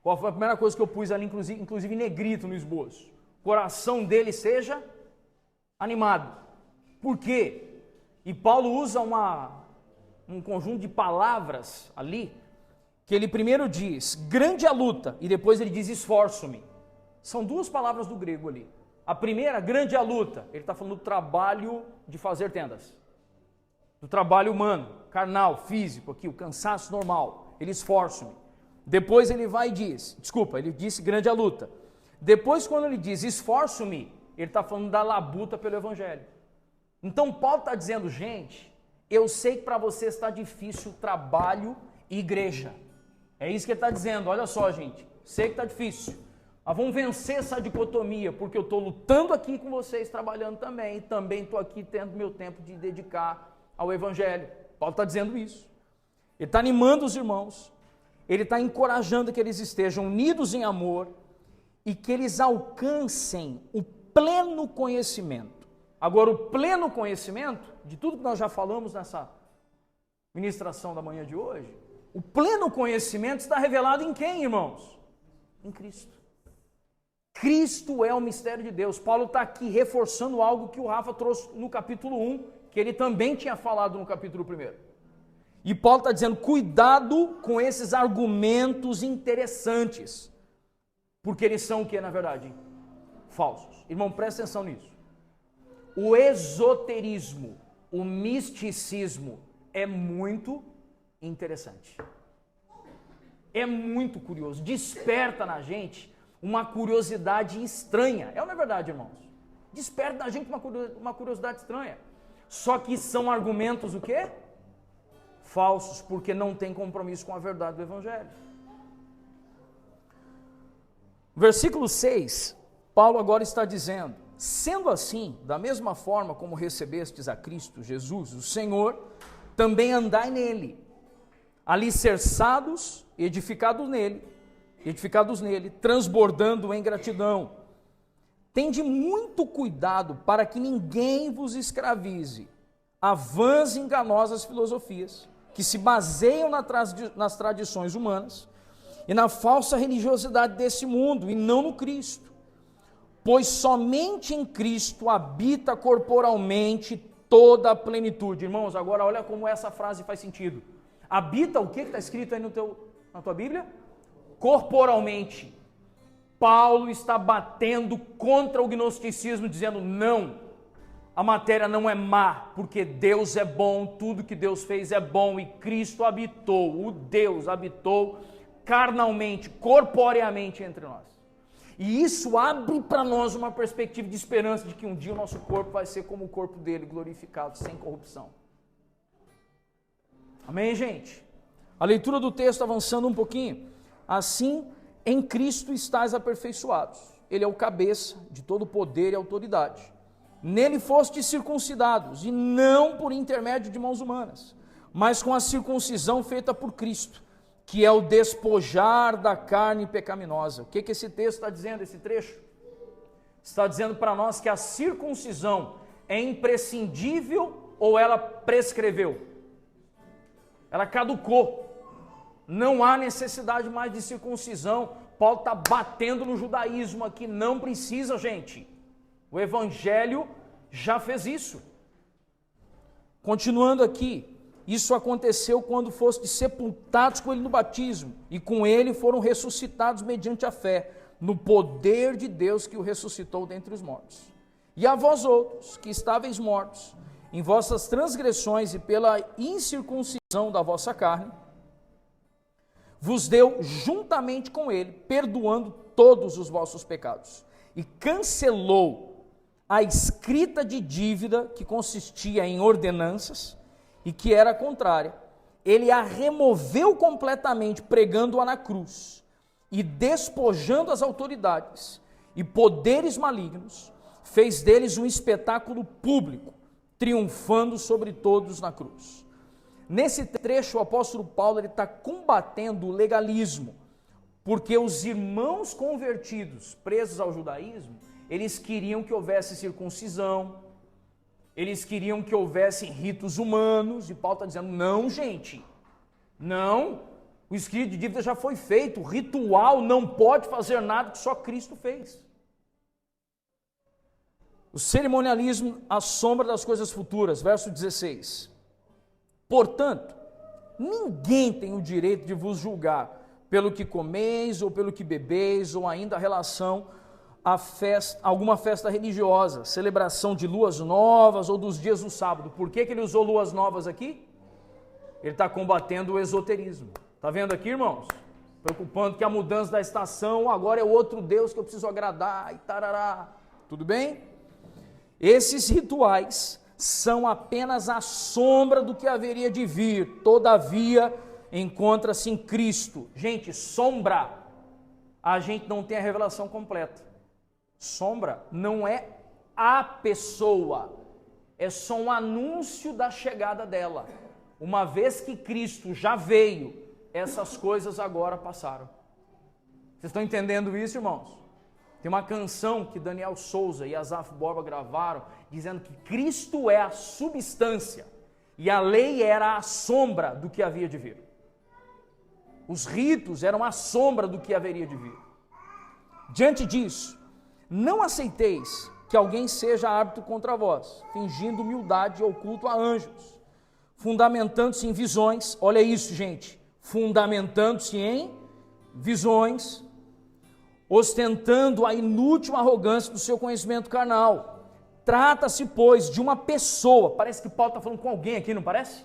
Qual foi a primeira coisa que eu pus ali, inclusive negrito no esboço? O coração deles seja animado. Por quê? E Paulo usa um conjunto de palavras ali, que ele primeiro diz, grande a luta, e depois ele diz, esforço-me. São duas palavras do grego ali. A primeira, grande a luta, ele está falando do trabalho de fazer tendas, do trabalho humano, carnal, físico, aqui, o cansaço normal, ele esforça-me. Depois ele vai e diz, ele disse grande a luta. Depois quando ele diz esforço-me, ele está falando da labuta pelo evangelho. Então Paulo está dizendo, gente, eu sei que para você está difícil trabalho e igreja. É isso que ele está dizendo, olha só, gente, sei que está difícil. Mas vamos vencer essa dicotomia, porque eu estou lutando aqui com vocês, trabalhando também, e também estou aqui tendo meu tempo de dedicar ao Evangelho. Paulo está dizendo isso. Ele está animando os irmãos, ele está encorajando que eles estejam unidos em amor e que eles alcancem o pleno conhecimento. Agora, o pleno conhecimento, de tudo que nós já falamos nessa ministração da manhã de hoje, o pleno conhecimento está revelado em quem, irmãos? Em Cristo. Cristo é o mistério de Deus. Paulo está aqui reforçando algo que o Rafa trouxe no capítulo 1, que ele também tinha falado no capítulo 1. E Paulo está dizendo, cuidado com esses argumentos interessantes, porque eles são o que, na verdade? Falsos. Irmão, presta atenção nisso. O esoterismo, o misticismo é muito interessante. É muito curioso, desperta na gente uma curiosidade estranha. É ou não é verdade, irmãos? Desperta na gente uma curiosidade estranha. Só que são argumentos o quê? Falsos, porque não tem compromisso com a verdade do Evangelho. Versículo 6, Paulo agora está dizendo, sendo assim, da mesma forma como recebestes a Cristo Jesus, o Senhor, também andai nele, alicerçados, edificados nele, edificados nele, transbordando em gratidão. Tende muito cuidado para que ninguém vos escravize a vãs e enganosas filosofias, que se baseiam nas tradições humanas e na falsa religiosidade desse mundo, e não no Cristo. Pois somente em Cristo habita corporalmente toda a plenitude. Irmãos, agora olha como essa frase faz sentido. Habita o que está escrito aí na tua Bíblia? Corporalmente. Paulo está batendo contra o gnosticismo, dizendo não, a matéria não é má, porque Deus é bom, tudo que Deus fez é bom, e Cristo habitou, o Deus habitou carnalmente, corporeamente entre nós. E isso abre para nós uma perspectiva de esperança de que um dia o nosso corpo vai ser como o corpo dele, glorificado, sem corrupção. Amém, gente? A leitura do texto avançando um pouquinho. Assim, em Cristo estáis aperfeiçoados. Ele é o cabeça de todo poder e autoridade. Nele fostes circuncidados, e não por intermédio de mãos humanas, mas com a circuncisão feita por Cristo, que é o despojar da carne pecaminosa. O que esse texto está dizendo, esse trecho? Está dizendo para nós que a circuncisão é imprescindível ou ela prescreveu? Ela caducou. Não há necessidade mais de circuncisão. Paulo está batendo no judaísmo aqui, não precisa, gente. O Evangelho já fez isso. Continuando aqui, isso aconteceu quando fostes sepultados com ele no batismo, e com ele foram ressuscitados mediante a fé, no poder de Deus que o ressuscitou dentre os mortos. E a vós outros, que estáveis mortos, em vossas transgressões e pela incircuncisão da vossa carne, vos deu juntamente com ele, perdoando todos os vossos pecados, e cancelou a escrita de dívida que consistia em ordenanças e que era contrária. Ele a removeu completamente, pregando-a na cruz, e despojando as autoridades e poderes malignos, fez deles um espetáculo público, triunfando sobre todos na cruz. Nesse trecho, o apóstolo Paulo está combatendo o legalismo, porque os irmãos convertidos, presos ao judaísmo, eles queriam que houvesse circuncisão, eles queriam que houvesse ritos humanos, e Paulo está dizendo, não, gente, não, o escrito de dívida já foi feito, o ritual não pode fazer nada que só Cristo fez. O cerimonialismo à sombra das coisas futuras, verso 16. Portanto, ninguém tem o direito de vos julgar pelo que comeis, ou pelo que bebeis, ou ainda a relação a alguma festa religiosa, celebração de luas novas ou dos dias do sábado. Por que ele usou luas novas aqui? Ele está combatendo o esoterismo. Está vendo aqui, irmãos? Preocupando que a mudança da estação agora é outro Deus que eu preciso agradar e tarará. Tudo bem? Esses rituais são apenas a sombra do que haveria de vir. Todavia, encontra-se em Cristo. Gente, sombra, a gente não tem a revelação completa. Sombra não é a pessoa, é só um anúncio da chegada dela. Uma vez que Cristo já veio, essas coisas agora passaram. Vocês estão entendendo isso, irmãos? Tem uma canção que Daniel Souza e Asaf Borba gravaram, dizendo que Cristo é a substância e a lei era a sombra do que havia de vir. Os ritos eram a sombra do que haveria de vir. Diante disso, não aceiteis que alguém seja árbitro contra vós, fingindo humildade e oculto a anjos, fundamentando-se em visões, olha isso, gente, fundamentando-se em visões, ostentando a inútil arrogância do seu conhecimento carnal. Trata-se, pois, de uma pessoa, parece que Paulo está falando com alguém aqui, não parece?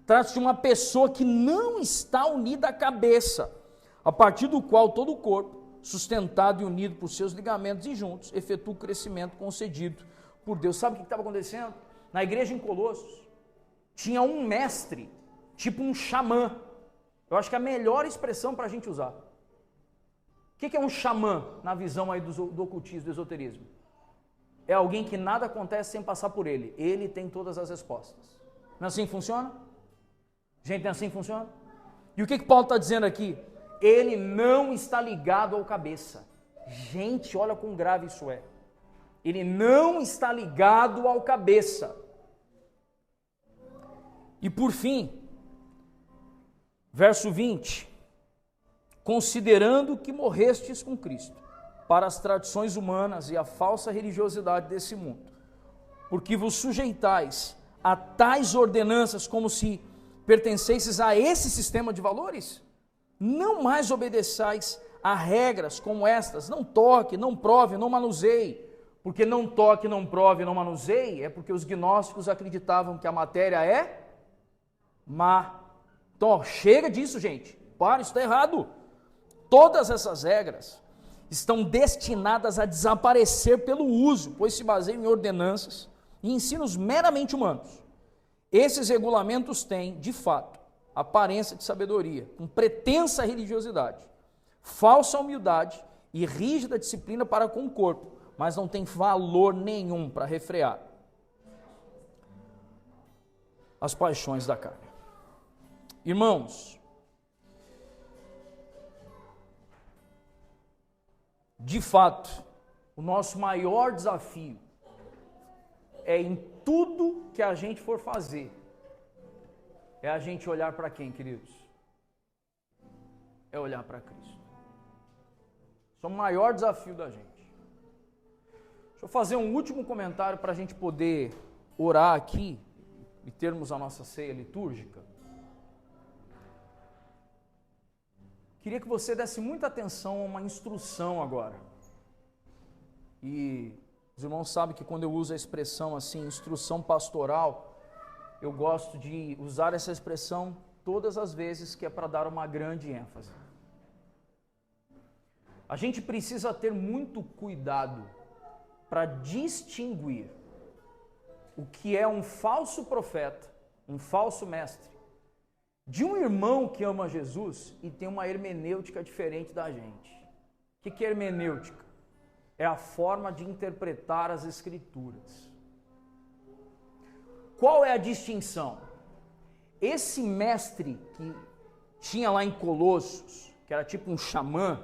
Trata-se de uma pessoa que não está unida à cabeça, a partir do qual todo o corpo, sustentado e unido por seus ligamentos e juntos, efetua o crescimento concedido por Deus. Sabe o que estava acontecendo? Na igreja em Colossos, tinha um mestre, tipo um xamã. Eu acho que é a melhor expressão para a gente usar. O que é um xamã na visão aí do ocultismo, do esoterismo? É alguém que nada acontece sem passar por ele. Ele tem todas as respostas. Não é assim que funciona? Gente, não é assim que funciona? E o que Paulo está dizendo aqui? ele não está ligado ao cabeça. Gente, olha quão grave isso é. Ele não está ligado ao cabeça. E por fim, verso 20, considerando que morrestes com Cristo para as tradições humanas e a falsa religiosidade desse mundo, porque vos sujeitais a tais ordenanças como se pertencesseis a esse sistema de valores, não mais obedeçais a regras como estas: não toque, não prove, não manuseie. Porque não toque, não prove, não manuseie, é porque os gnósticos acreditavam que a matéria é má. Então, chega disso, gente. Para, isso está errado. Todas essas regras estão destinadas a desaparecer pelo uso, pois se baseiam em ordenanças e ensinos meramente humanos. Esses regulamentos têm, de fato, aparência de sabedoria, com pretensa religiosidade, falsa humildade e rígida disciplina para com o corpo, mas não tem valor nenhum para refrear as paixões da carne. Irmãos, de fato, o nosso maior desafio é em tudo que a gente for fazer, é a gente olhar para quem, queridos? É olhar para Cristo. Esse é o maior desafio da gente. Deixa eu fazer um último comentário para a gente poder orar aqui e termos a nossa ceia litúrgica. Queria que você desse muita atenção a uma instrução agora. E os irmãos sabem que quando eu uso a expressão assim, instrução pastoral, eu gosto de usar essa expressão todas as vezes que é para dar uma grande ênfase. A gente precisa ter muito cuidado para distinguir o que é um falso profeta, um falso mestre, de um irmão que ama Jesus e tem uma hermenêutica diferente da gente. O que é hermenêutica? É a forma de interpretar as Escrituras. Qual é a distinção? Esse mestre que tinha lá em Colossos, que era tipo um xamã,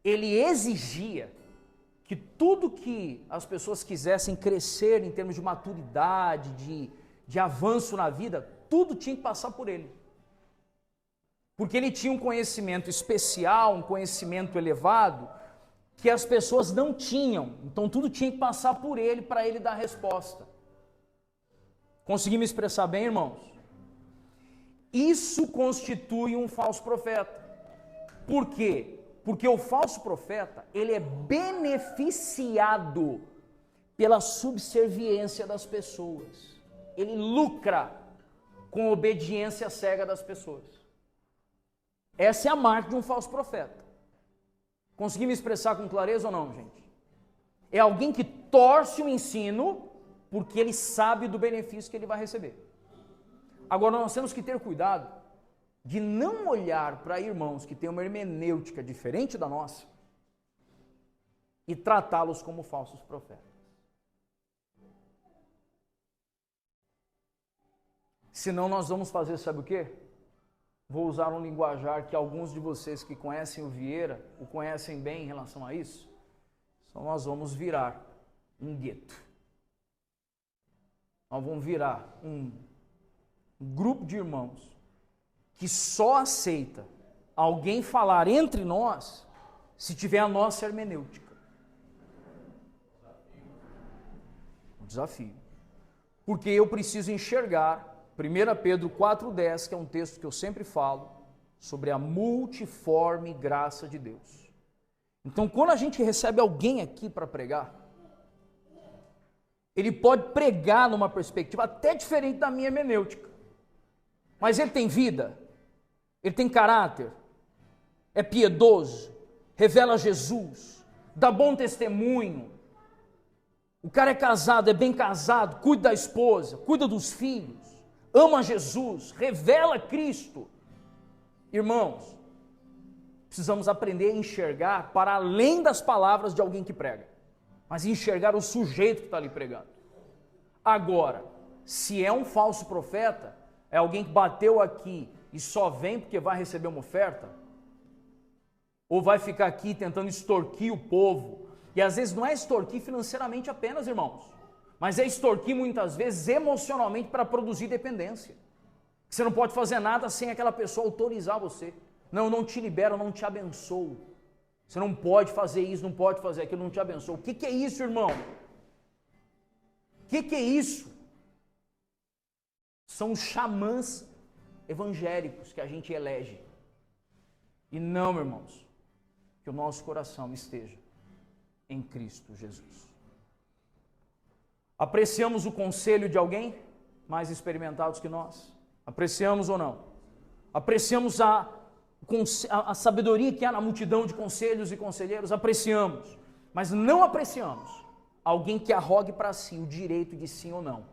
ele exigia que tudo que as pessoas quisessem crescer em termos de maturidade, de avanço na vida, tudo tinha que passar por ele. Porque ele tinha um conhecimento especial, um conhecimento elevado, que as pessoas não tinham. Então tudo tinha que passar por ele para ele dar a resposta. Consegui me expressar bem, irmãos? Isso constitui um falso profeta. Por quê? Porque o falso profeta, ele é beneficiado pela subserviência das pessoas. Ele lucra com a obediência cega das pessoas. Essa é a marca de um falso profeta. Consegui me expressar com clareza ou não, gente? É alguém que torce o ensino porque ele sabe do benefício que ele vai receber. Agora, nós temos que ter cuidado de não olhar para irmãos que têm uma hermenêutica diferente da nossa e tratá-los como falsos profetas. Senão nós vamos fazer, sabe o quê? Vou usar um linguajar que alguns de vocês que conhecem o Vieira, o conhecem bem em relação a isso. Então nós vamos virar um gueto. Nós vamos virar um grupo de irmãos que só aceita alguém falar entre nós se tiver a nossa hermenêutica. Um desafio. Porque eu preciso enxergar 1 Pedro 4,10, que é um texto que eu sempre falo, sobre a multiforme graça de Deus. Então, quando a gente recebe alguém aqui para pregar, ele pode pregar numa perspectiva até diferente da minha hermenêutica. Mas ele tem vida, ele tem caráter, é piedoso, revela Jesus, dá bom testemunho. O cara é casado, é bem casado, cuida da esposa, cuida dos filhos, ama Jesus, revela Cristo. Irmãos, precisamos aprender a enxergar para além das palavras de alguém que prega, mas enxergar o sujeito que está ali pregando. Agora, se é um falso profeta, é alguém que bateu aqui e só vem porque vai receber uma oferta, Ou vai ficar aqui tentando extorquir o povo? E às vezes não é extorquir financeiramente apenas, irmãos, mas é extorquir muitas vezes emocionalmente para produzir dependência. Você não pode fazer nada sem aquela pessoa autorizar você. Não, eu não te libero, eu não te abençoo. Você não pode fazer isso, não pode fazer aquilo, não te abençoo. O que é isso, irmão? O que é isso? São os xamãs evangélicos que a gente elege. E não, meus irmãos, que o nosso coração esteja em Cristo Jesus. Apreciamos o conselho de alguém mais experimentados que nós? Apreciamos ou não? Apreciamos a sabedoria que há na multidão de conselhos e conselheiros? Apreciamos, mas não apreciamos alguém que arrogue para si o direito de sim ou não,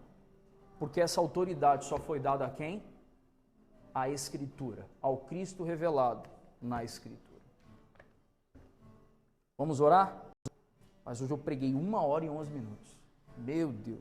porque essa autoridade só foi dada a quem? À Escritura, ao Cristo revelado na Escritura. Vamos orar? Mas hoje eu preguei 1 hora e 11 minutos. Meu Deus.